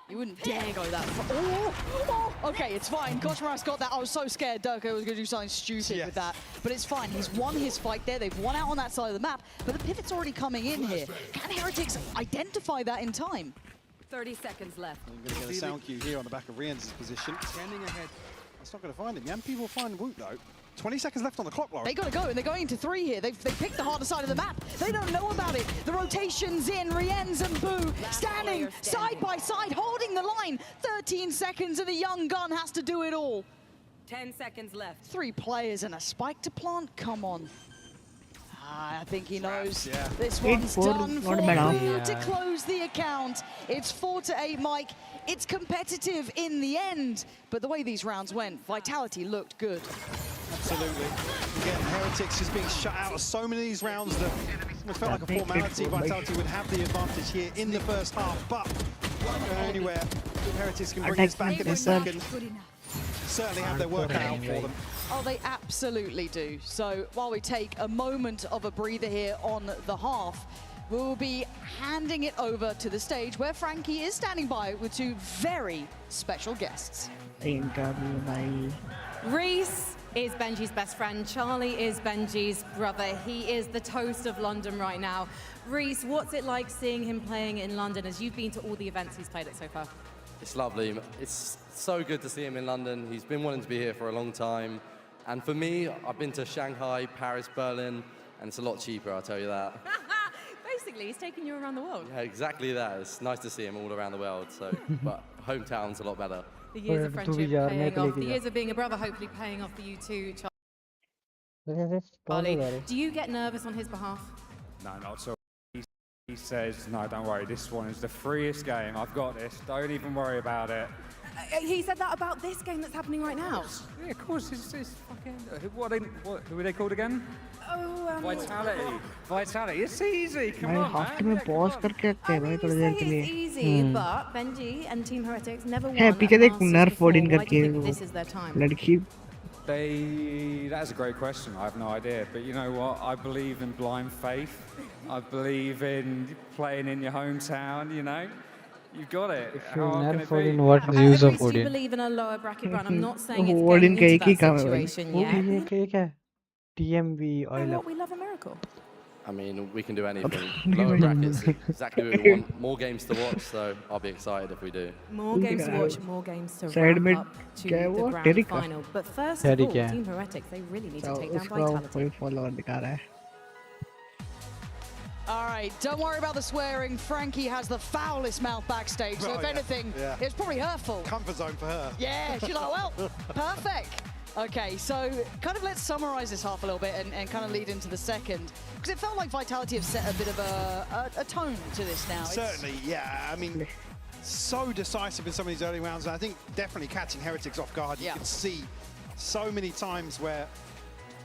You wouldn't dare go that far. Oh, okay, it's fine. Koshmaras got that. I was so scared Durka was going to do something stupid with that. But it's fine. He's won his fight there. They've won out on that side of the map. But the pivot's already coming in here. Can Heretics identify that in time? 30 seconds left. I'm going to get a sound cue here on the back of Rien's position. Standing ahead. That's not going to find him. Yampi will find Woot though. 20 seconds left on the clock, Lauren. They got to go, and they're going into 3 here. They've picked the harder side of the map. They don't know about it. The rotation's in. Rienz and Boo standing side by side, holding the line. 13 seconds, and a young gun has to do it all. 10 seconds left. 3 players and a spike to plant. Come on. I think he knows this one's done for Boo to close the account. It's 4-8, Mike. It's competitive in the end, but the way these rounds went, Vitality looked good. Absolutely. Again, Heretics is being shut out of so many of these rounds that it felt like a formality. Vitality would have the advantage here in the first half, but anywhere Heretics can bring this back in a second. Certainly have their work out for them. Oh, they absolutely do. So while we take a moment of a breather here on the half, we'll be handing it over to the stage where Frankie is standing by with 2 very special guests. Reese is Benji's best friend. Charlie is Benji's brother. He is the toast of London right now. Reese, what's it like seeing him playing in London as you've been to all the events he's played at so far? It's lovely. It's so good to see him in London. He's been wanting to be here for a long time. And for me, I've been to Shanghai, Paris, Berlin, and it's a lot cheaper, I'll tell you that. Basically, he's taking you around the world. Yeah, exactly that. It's nice to see him all around the world. So, but hometown's a lot better. The years of friendship paying off. The years of being a brother hopefully paying off for you too, Charlie. Do you get nervous on his behalf? No, not so. He says, no, don't worry, this one is the freest game. I've got this. Don't even worry about it. He said that about this game that's happening right now. Yeah, of course. It's fucking... Who are they called again? Oh, Vitality. Vitality. It's easy. Come on, half में pause करके रखते हैं भाई थोड़ी देर के लिए. It's easy, but Benji and Team Heretics never won. है पीछे देख nerf 14 करके. This is their time. लड़की. That's a great question. I have no idea. But you know what? I believe in blind faith. I believe in playing in your hometown, you know. You've got it. How hard can it be? What's the use of 14? I believe in a lower bracket run. I'm not saying it's getting into that situation yet. TMV oil. We love a miracle. I mean, we can do anything. Lower brackets, exactly what we want. More games to watch, so I'll be excited if we do. More games to watch, more games to Side ramp mid up to the grand final. But first of all, Team Heretics, they really need to take down Vitality. All right, don't worry about the swearing. Frankie has the foulest mouth backstage, so if anything, it's probably her fault. Comfort zone for her. Yeah, she's like, well, perfect. Okay, so kind of let's summarize this half a little bit and kind of lead into the second, because it felt like Vitality have set a bit of a tone to this now. Certainly, yeah. I mean, so decisive in some of these early rounds, and I think definitely catching Heretics off guard. You can see so many times where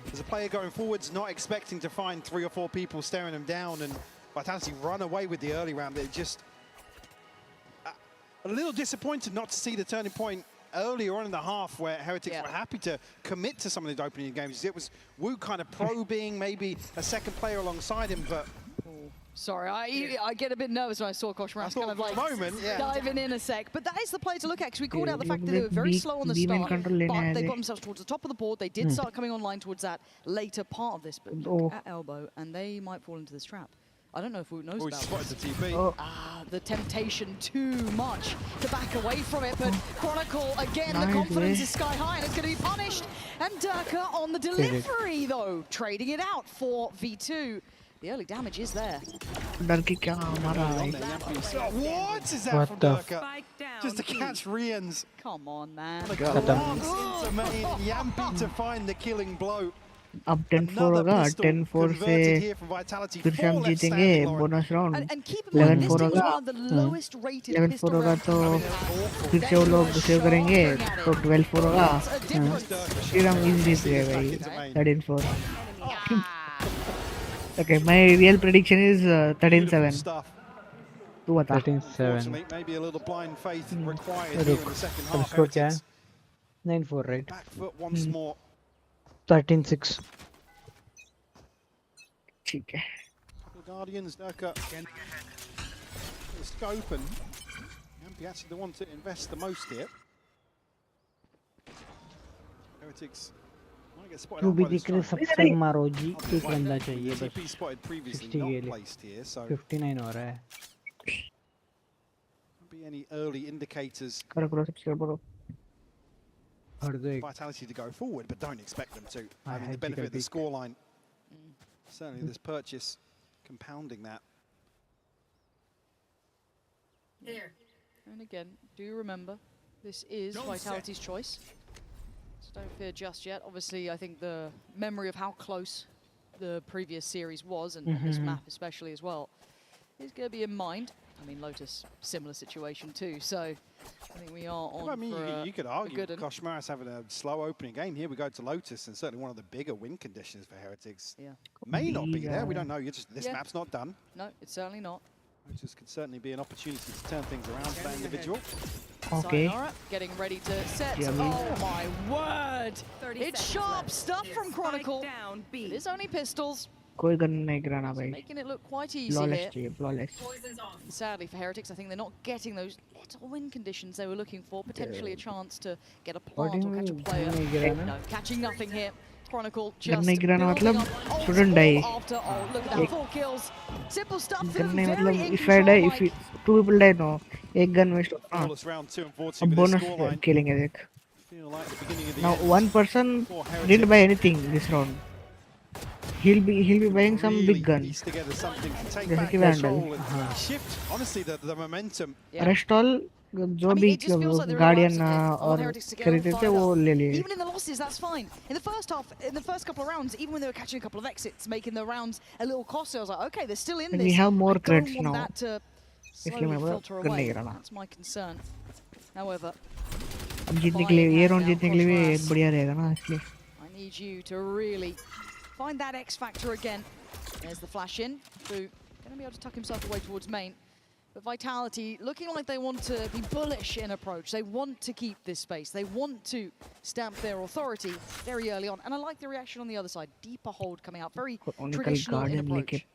there's a player going forwards, not expecting to find 3 or 4 people staring them down, and Vitality run away with the early round. They're just a little disappointed not to see the turning point earlier on in the half, where Heretics were happy to commit to some of the opening games. It was Wu kind of probing, maybe a second player alongside him, but... Sorry, I get a bit nervous when I saw Koshmaras kind of like diving in a sec. But that is the play to look at, because we called out the fact that they were very slow on the start, but they got themselves towards the top of the board. They did start coming online towards that later part of this, but look at Elbow, and they might fall into this trap. I don't know if Wu knows about spotted this. the TP. The temptation too much to back away from it, but Chronicle, again, the confidence is sky high, and it's going to be punished. And Durka on the delivery, though, trading it out for V2. The early damage is there. What is that from Durka? Just to catch Rians. Come on, man. Into main, Yampi to find the killing blow. अब 10-4 होगा 10-4 से फिर से हम जीतेंगे bonus round 11-4 होगा 11-4 होगा तो फिर से वो लोग सेव करेंगे तो 12-4 होगा फिर हम इजीली जीतेंगे भाई 13-4 okay my real prediction is 13-7 तू बता 13-7 maybe a little blind faith required here in the second half. Score क्या है 9-4 right Back foot once more. 13-6 ठीक है The Guardians, Durka, the scope, and Yampi actually the one to invest the most here. Heretics might get spotted out by the strike. सबसे मारो जी एक बंदा चाहिए बस TP spotted previously, 60 के not लिए placed here, so 59 हो रहा है be any early indicators. करो सबसे करो Vitality to go forward, but don't expect them to. I mean, the benefit of the scoreline, certainly this purchase compounding that. There. And again, do remember, this is Vitality's choice. So don't fear just yet. Obviously, I think the memory of how close the previous series was, and this map especially as well, is going to be in mind. I mean, Lotus, similar situation too, so I think we are on. I mean, you could argue Koshmaras having a slow opening game. Here we go to Lotus, and certainly one of the bigger win conditions for Heretics. May not be there, we don't know. This map's not done. No, it's certainly not. Lotus could certainly be an opportunity to turn things around for that individual. Okay. Sayonara, getting ready to set. Oh my word! It's sharp stuff from Chronicle. It is only pistols. कोई gun नहीं गिराना भाई Making it look quite easy here. Flawless. Sadly for Heretics, I think they're not getting those little win conditions they were looking for. Potentially a chance to get a plant or catch a player. No, catching nothing here. Chronicle just building up shouldn't die. after look at that 4 kills. Simple stuff. Gun नहीं if I die, if 2 people die, no, एक gun waste होगा. Bonus killing है देख. Now one person didn't buy anything this round. He'll be buying some big gun. जैसे कि Vandal. Shift, honestly, the momentum. Rest all जो भी Guardian और खरीदे थे वो ले लिए. Even in the losses, that's fine. In the first half, in the first couple of rounds, even when they were catching a couple of exits, making the rounds a little costly, I was like, okay, they're still in this. We have more creds now. That to slowly filter away. That's my concern. However, अब जीतने के लिए ये round जीतने के लिए भी बढ़िया रहेगा ना इसलिए. I need you to really find that X factor again. There's the flash in. Boo going to be able to tuck himself away towards main. But Vitality looking like they want to be bullish in approach. They want to keep this space. They want to stamp their authority very early on. And I like the reaction on the other side. Deeper hold coming out. Very traditional in approach.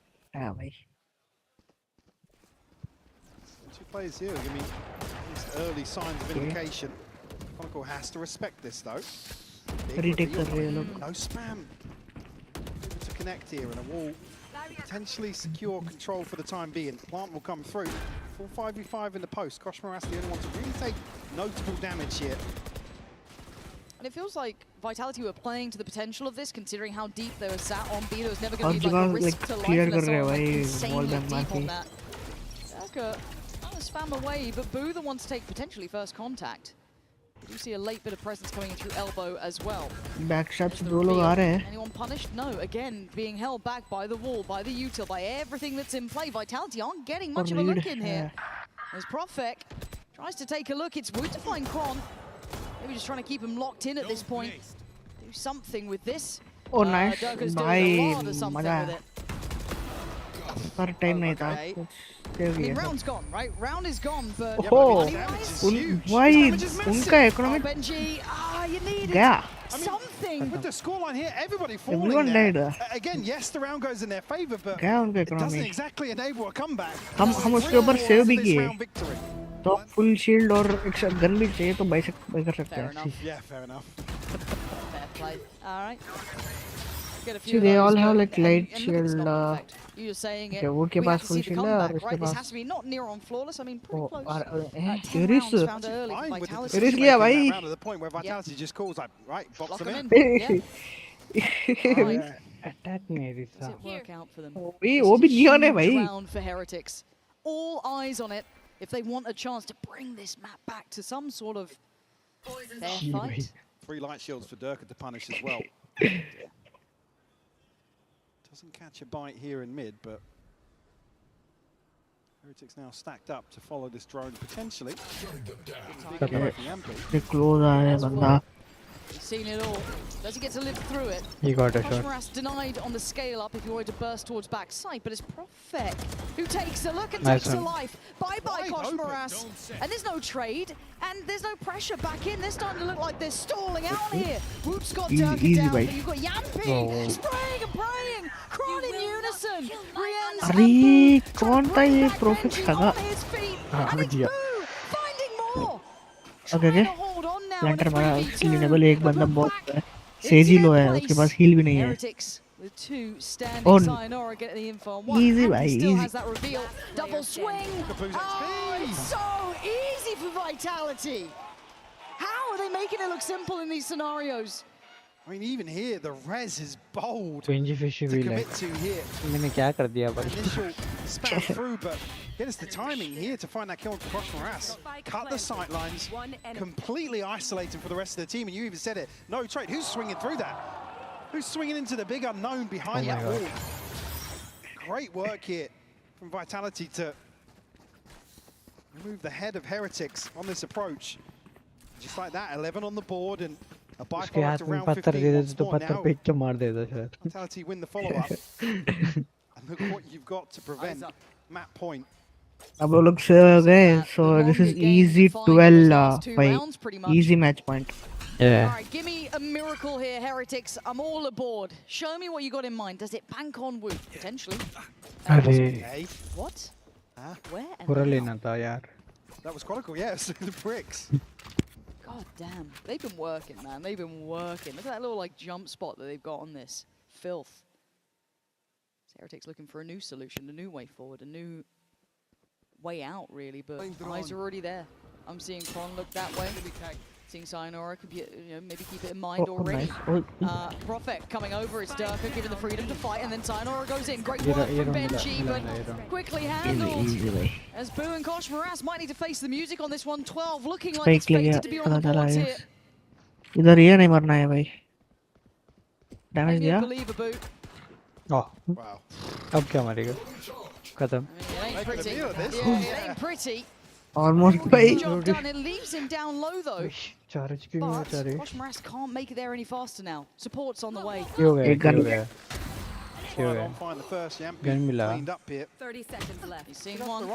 Two players here. Give me early signs of indication. Chronicle has to respect this though. Retake कर रहे हैं लोग. No spam. Able to connect here and a wall potentially secure control for the time being. Plant will come through. Full 5v5 in the post. Koshmaras the only one to really take notable damage here. And it feels like Vitality were playing to the potential of this, considering how deep they were sat on B. There was never going to be like a risk to life unless someone went insanely deep on that. Daka trying to spam away, but Boo the one to take potentially first contact. We do see a late bit of presence coming in through elbow as well. Backshots दो लोग आ रहे हैं. Anyone punished? No. Again, being held back by the wall, by the util, by everything that's in play. Vitality aren't getting much of a look in here. As Profek tries to take a look, it's Wood to find Kron. Maybe just trying to keep him locked in at this point. Do something with this. Oh, nice. Durka's doing a lot of something with it. पर time नहीं था. I mean, round's gone, right? Round is gone, but oh, why उनका economic you need something with the scoreline here. Everybody falling there. Again, yes, the round goes in their favor, but it doesn't exactly enable a comeback. हम उसके ऊपर save भी किए. तो full shield और एक gun भी चाहिए तो बाई कर सकते हैं. Yeah, fair enough. Fair play. All right. See, they all have like light shield. You're saying it. Okay, वो के पास full shield है और इसके This pass. has to be not near on flawless. I mean, pretty close. Iris gया भाई. To the point where Vitality just calls like, right, box them in. Attack me, Iris. Does it work out for them? वो भी neon है भाई. Round for Heretics. All eyes on it. If they want a chance to bring this map back to some sort of fair fight. 3 light shields for Durka to punish as well. Doesn't catch a bite here in mid, but Heretics now stacked up to follow this drone potentially. They close है बंदा. He's seen it all. Does he get to live through it? He got a shot. Koshmaras denied on the scale up if you wanted to burst towards backside, but it's Profek who takes a look and takes to life. Bye-bye, Koshmaras. And there's no trade, and there's no pressure back in. They're starting to look like they're stalling out here. Whoop's got Durka down, but you've got Yampi spraying and praying. Cron in unison. Rian's अरे कौन था ये Profek था? and it's Boo finding more. Okay. Planter मारा cleanable एक बंदा बहुत है. सेजी लो है उसके पास हील भी नहीं है. Easy भाई easy. Double swing. Oh, it's so easy for Vitality. How are they making it look simple in these scenarios? I mean, even here, the res is bold to commit to here. मैंने क्या कर दिया भाई? Initial span through, but it's the timing here to find that kill on Koshmaras. Cut the sight lines, completely isolating for the rest of the team, and you even said it. No trade. Who's swinging through that? Who's swinging into the big unknown behind that wall? Great work here from Vitality to remove the head of Heretics on this approach. Just like that, 11 on the board and a byproduct of round 15 once more now. Vitality win the follow-up. And look what you've got to prevent map point. अब वो लोग save हो गए, so this is easy 12 by easy match point. Yeah. All right, give me a miracle here, Heretics. I'm all aboard. Show me what you got in mind. Does it bank on Wood? Potentially. What? Where? पूरा लेना था यार. That was quite cool, yeah, the bricks. God damn, they've been working, man. They've been working. Look at that little like jump spot that they've got on this. Filth. Heretics looking for a new solution, a new way forward, a new way out, really. But eyes are already there. I'm seeing Kron look that way. Seeing Sayonara could be, maybe keep it in mind already. Profek coming over. It's Durka given the freedom to fight, and then Sayonara goes in. Great work from Benji, but quickly handled. As Boo and Koshmaras might need to face the music on this one. 12 looking like it's fated to be on the boards here. इधर ये नहीं मरना है भाई. Damage दिया. Oh. Wow. अब क्या मरेगा? खत्म. It ain't pretty. Yeah, it ain't pretty. Almost भाई. Job done. It leaves him down low though. But Koshmaras can't make it there any faster now. Support's on the way. एक gun गया. Find the first gun मिला. cleaned up here. 30 seconds left. He's seen one.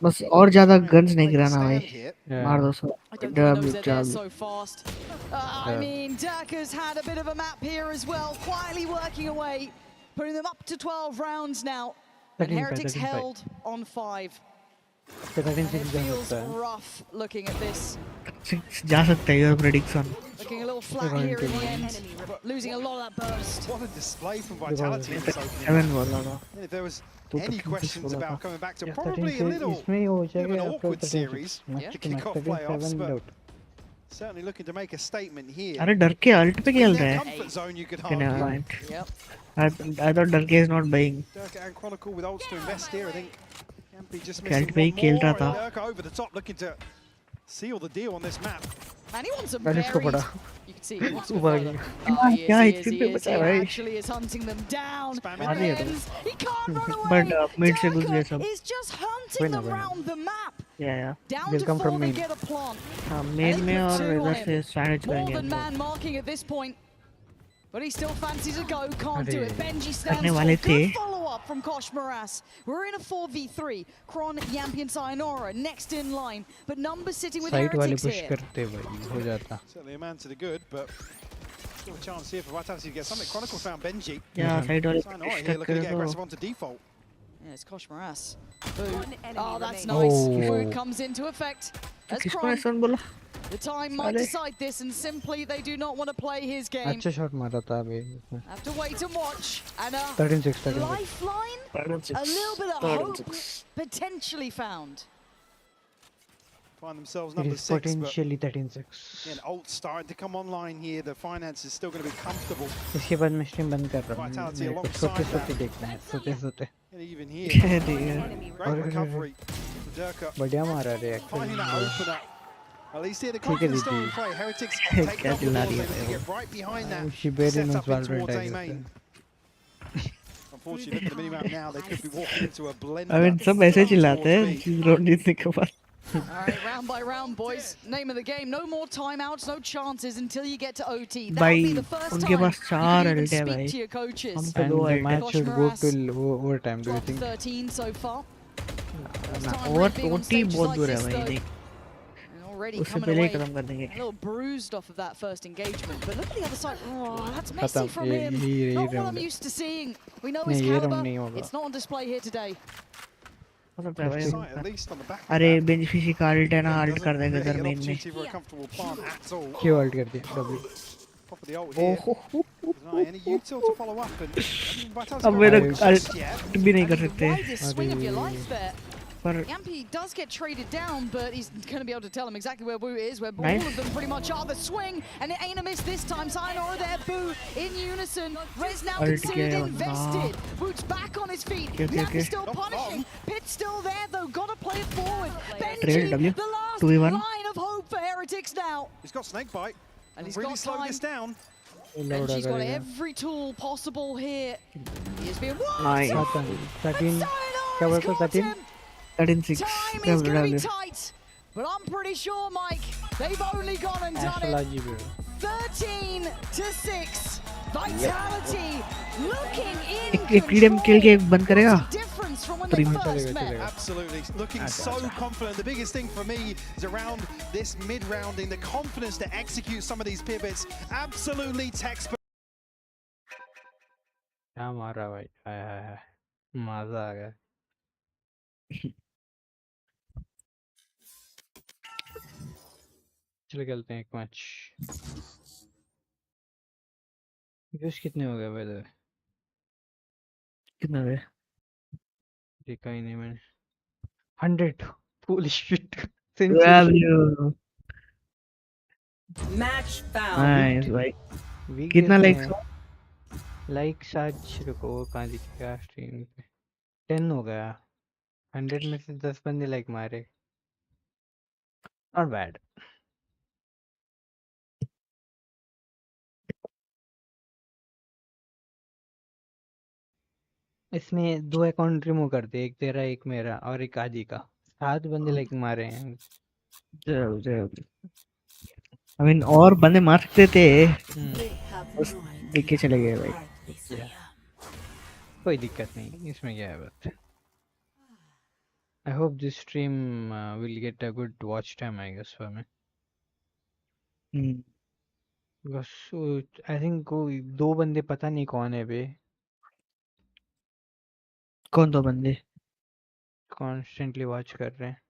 बस और ज़्यादा guns नहीं गिराना भाई. मार दो सो. I don't know they're there so fast. I mean, Durka's had a bit of a map here as well, quietly working away, putting them up to 12 rounds now. And Heretics held on 5. It feels rough looking at this. जा सकता है your prediction. Looking a little little flat here in the end, losing a lot of that burst. What a display from Vitality in this opening. And if there was any questions about coming back to probably a little bit of an awkward series to kick off playoffs, but certainly looking to make a statement here. अरे डर के alt पे खेल रहा है Comfort zone, you could Can argue. I- I thought Durke is not buying. Durka and Chronicle with ults to invest here, I think. Campy just Kelt missing पे ही one खेल more, रहा and था Durka over the top looking to seal the deal on this map. And he wants a That is very... Kopada. You can see he wants to ऊपर follow. गई। Oh, he is, क्या he एक is, दिन he पे is. बचा He है भाई actually is hunting them down. आ रही है तो He can't run away. but mid से घुस गए सब He's just hunting them round the map. yeah Down They'll to come 4, from they main. get a plant. हाँ मेन में और इधर से साइड More करेंगे than man marking at this point. But he still fancies a go, can't do it. Benji stands करने tall. वाले थे Good follow-up from Kosh Moras. We're in a 4v3. Kron, Yampi and Sayonara next in line. But numbers sitting with side वाले Heretics push here. करते भाई हो जाता Certainly a man to the good, but still a chance here for Vitality to get something. Chronicle found Benji. Yeah, side वाले Sayonara here stuck looking to करे get तो aggressive onto default. Yeah, it's Kosh Moras. Oh, that's nice. Food comes into effect. As किसको Kron, ऐसा बोला the time might साले decide this, and simply they do not want to play his game. अच्छा shot मारा था अभी इसमें Have to wait and watch. And a 13-6 lifeline, a little bit of hope potentially found. Find themselves It number is 6, but potentially 13-6 again, ult starting to come online here. The finance is still going to be comfortable. इसके बाद मैं stream बंद कर रहा हूँ Vitality मेरे को alongside सोते that. सोते देखना है सोते सोते And even here, क्या great recovery for Durka. बढ़िया मारा रे Finding that opener. At least here, the ठीक है confidence still in दीदी play. Heretics take क्या up the चिल्ला ball. रही They है need to वो get right behind that. she barely Set knows up in Valorant towards I A guess main. Unfortunately, look at the minimap now. They could be walking into a blender. I mean सब ऐसे चिल्लाते हैं चीज road जीतने के बाद All right, round by round, boys. Name of the game. No more timeouts, no chances until you get to OT. That'll be the first उनके time pass you चार can even अल्ट है speak भाई to your coaches. हम तो and दो the ult match Kosh should go Moras till overtime do you dropped think 13 so far. First ना time और really being on OT stages बहुत like दूर है this, भाई though. देख And already उससे coming पहले ही away खत्म कर देंगे a little bruised off of that first engagement. But look at the other side. Oh, that's खत्म messy from him. ये Not what round I'm है used to seeing. We know नहीं his ये round caliber. नहीं होगा It's not on display here today. हो सकता है भाई Sight, at least on the back of अरे that. बेंच फिशी का अल्ट है ना अल्ट Doesn't कर देगा really इधर get मेन में opportunity for a comfortable plant at all. क्यों अल्ट कर दिया W Top of the ult here. There's any util to follow up, and Vitality अब don't मेरा have it just yet. Ult भी नहीं कर सकते Widest swing of your life there. पर Yampi does get traded down, but he's going to be able to tell him exactly where Boo is, where Nice. all of them pretty much are. The swing, and it ain't a miss this time. Sayonara there, Boo in unison. Rez now Ult considered kiya, invested. Boot's back on his feet. Okay, okay, Yampi okay. still punishing. Pitt's still there, though. Got to play it forward. Trail Benji, W, the last 2v1. line of hope for Heretics now. He's got snake bite. And he's really got slowed time. this down. Benji's got every tool possible here. He is being Nice. whooped. 13 क्या बोलता 13 13-6 Time is going to be tight, but I'm pretty sure, Mike, they've only gone and done it. 13-6. Vitality looking in एक TDM खेल के एक बंद करेगा difference from when they first met. Absolutely, looking so confident. The biggest thing for me is around this mid-rounding, the confidence to execute some of these pivots. Absolutely textbook. क्या मारा भाई हाय हाय हाय मजा आ गया चलो खेलते हैं एक मैच व्यूज कितने हो गए भाई द कितना है देखा ही नहीं मैंने 100 holy shit value Match found. Nice भाई कितना लाइक्स लाइक्स आज रुको कहाँ दिखेगा स्ट्रीम पे 10 हो गया 100 में से 10 बंदे लाइक मारे नॉट बैड इसमें 2 अकाउंट रिमूव कर दे एक तेरा एक मेरा और एक आदि का 7 बंदे लाइक मारे हैं आई मीन और बंदे मार सकते थे बस देख के चले गए भाई कोई दिक्कत नहीं इसमें क्या है बात I hope this stream will get a good watch time I guess for me बस आई थिंक कोई 2 बंदे पता नहीं कौन है बे कौन 2 बंदे कॉन्स्टेंटली वॉच कर रहे हैं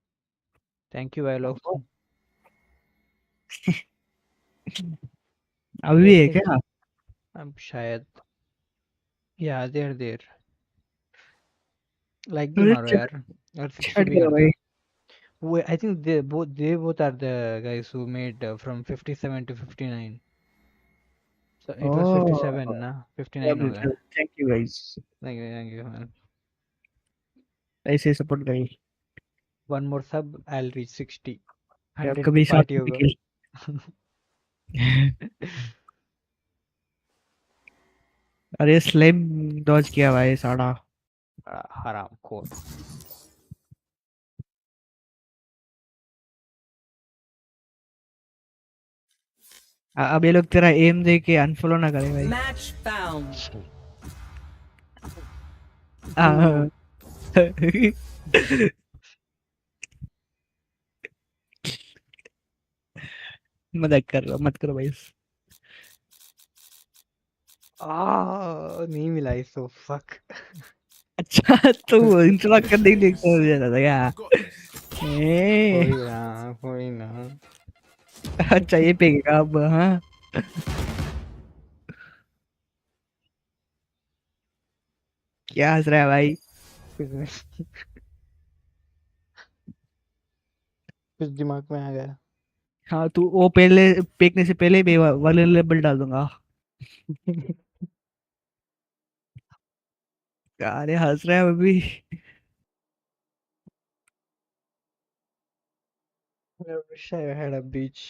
थैंक यू भाई लोग अभी भी है क्या? अब शायद या देर लाइक भी अरे मारो यार और 60 चैट भी करो कर दो. भाई. I think they both are the guys who made from 57 to 59. So it was Oh, 57 ना 59 हो गया. thank you guys. Thank you man. ऐसे सपोर्ट करिए. One more sub, I'll reach 60. यार 100 कभी पे साथ पार्टी में होगा. निकल. अरे स्लाइम डॉज किया भाई साड़ा. हराम खोर. अब ये लोग तेरा एम दे के अनफॉलो ना करें भाई. Match found. मत करो भाई. नहीं मिला इसो fuck. अच्छा तो इंस्टॉल कर नहीं देखता हो जाता था क्या? कोई ना. अच्छा ये पेगा अब. हाँ क्या हंस रहा है भाई? कुछ दिमाग में आ गया. हाँ तू वो पहले पेकने से पहले मैं वाले लेबल डाल दूंगा. अरे हंस रहा है अभी. I wish I had a beach.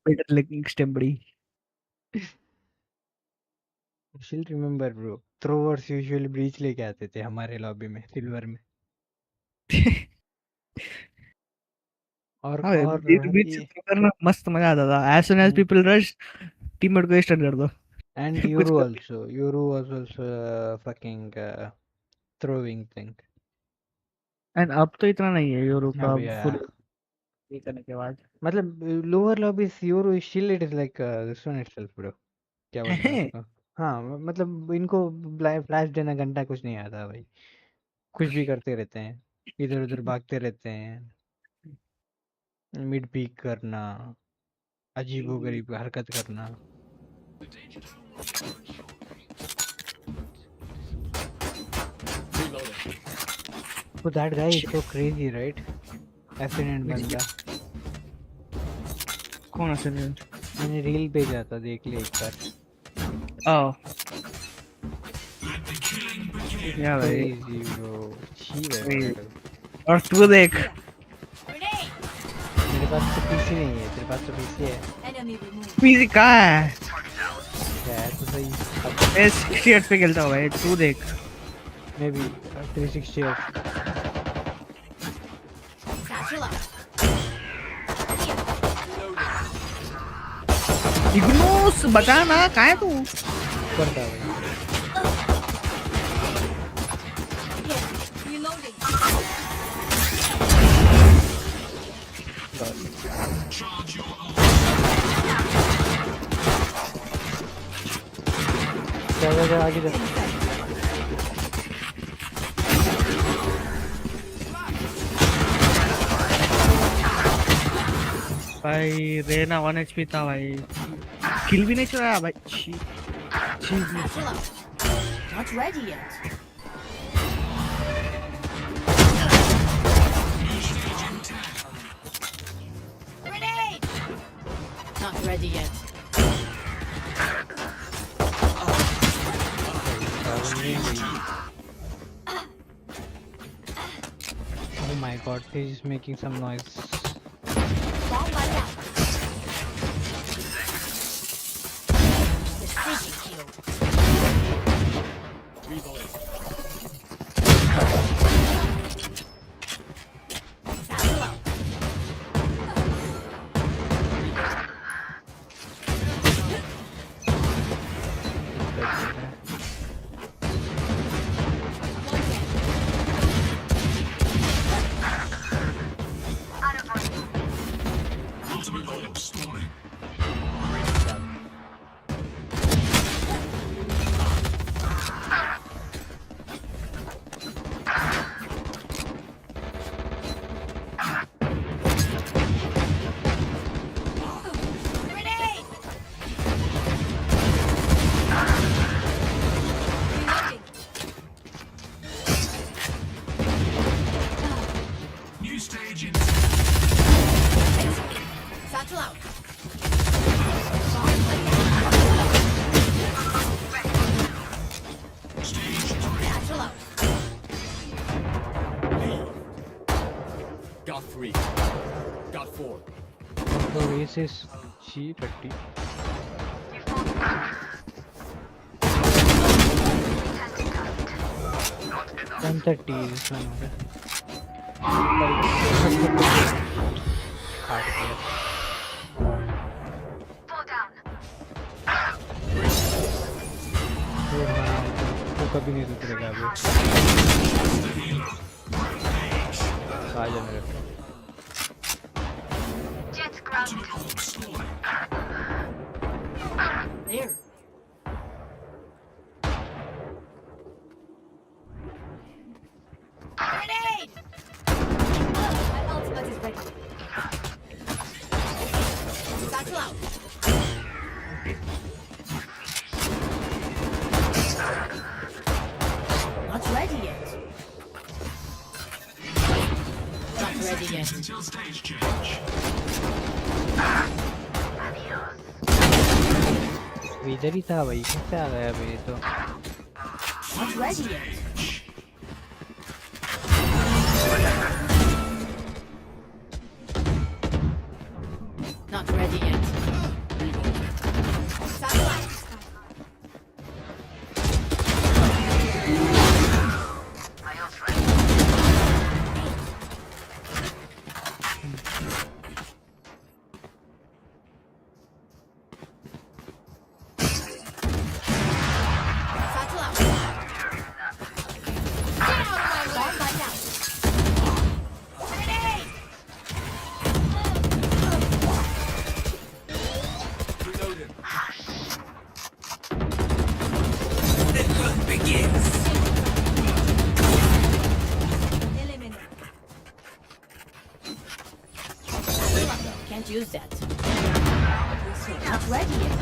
Better looking stembury. Still remember bro. Throwers usually breach लेके आते थे हमारे लॉबी में सिल्वर में. और बीच करना मस्त मजा आता था. As soon as people rush, teammate को स्टन कर दो. and Euro also. Euro was also a fucking throwing thing. And अब तो इतना नहीं है यूरो का अब फुल yeah. ये करने के बाद. मतलब lower lobbies Euro is still it is like this one itself bro. क्या बोलते हैं उसको. हाँ मतलब इनको फ्लैश देना घंटा कुछ नहीं आता भाई. कुछ भी करते रहते हैं. इधर उधर भागते रहते हैं. मिड पीक करना. अजीबोगरीब हरकत करना. So that guy is so crazy, right? Accident बंदा. कौन accident? मैंने रील भेजा था देख ले एक बार. Oh. या भाई. Crazy bro. छी है. और तू देख. मेरे पास तो पीसी नहीं है. तेरे पास तो पीसी है. पीसी कहाँ है? क्या तो सही. मैं 60 हर्ट्ज पे खेलता हूँ भाई. तू देख. मैं भी 360 हर्ट्ज. इग्नोस बता ना कहाँ है तू? करता भाई. जा आगे जा. भाई रेना 1 HP था भाई. किल भी नहीं चला भाई. Not ready yet. Grenade! Not ready yet. Oh my god, he's making some noise. Got 3. Got 4. The race is G30. One 30 this one. वो कभी नहीं रुकेगा अभी। आ जा मेरे पे। There. Grenade! My ultimate is ready. Satchel out. Not ready yet. Not ready yet. Until stage change. इधर ही था भाई, कैसे आ गया अभी तो? Not ready yet. Not ready yet. Satellite. Can't use that. Not ready yet.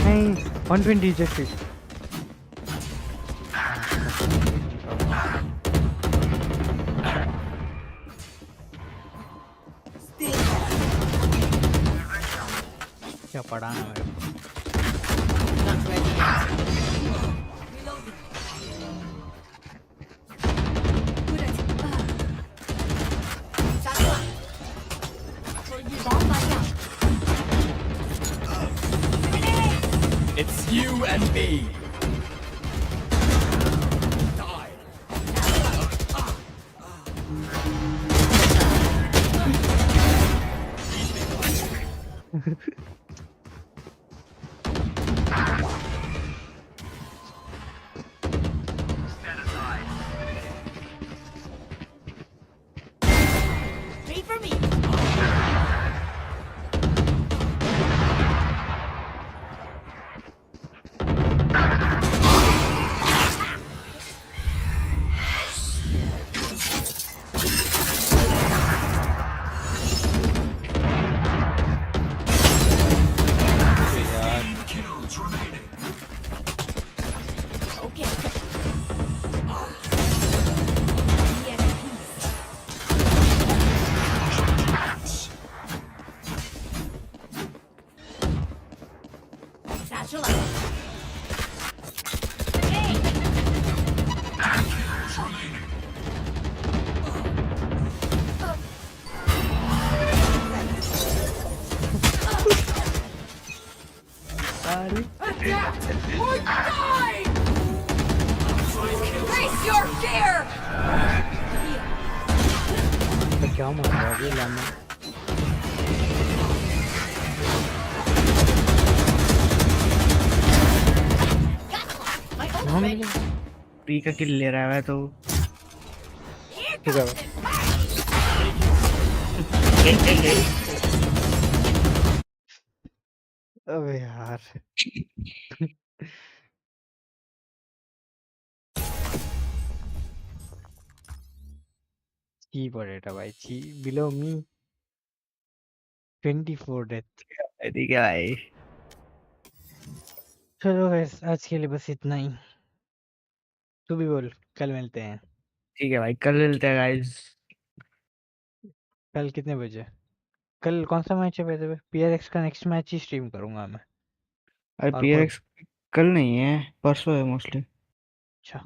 नहीं 120 just it. क्या पढ़ाना मेरे को? Not ready yet. Good at it. Satellite. Bomb by now. It's you and me. Three for me. Kills remaining. Okay. Satchel out. Kills remaining. Adapt or die! Face your fear! तो क्या मार रहा है ये लाना? प्री का किल ले रहा है तो ठीक है अबे यार ची पड़ेगा भाई ची बिलो मी 24 डेथ ठीक है भाई चलो गाइस आज के लिए बस इतना ही तू भी बोल कल मिलते हैं ठीक है भाई कल मिलते हैं गाइस कल कितने बजे कल कौन सा मैच है वैसे PRX का नेक्स्ट मैच ही स्ट्रीम करूंगा मैं अरे PRX कल नहीं है, परसों है मोस्टली। अच्छा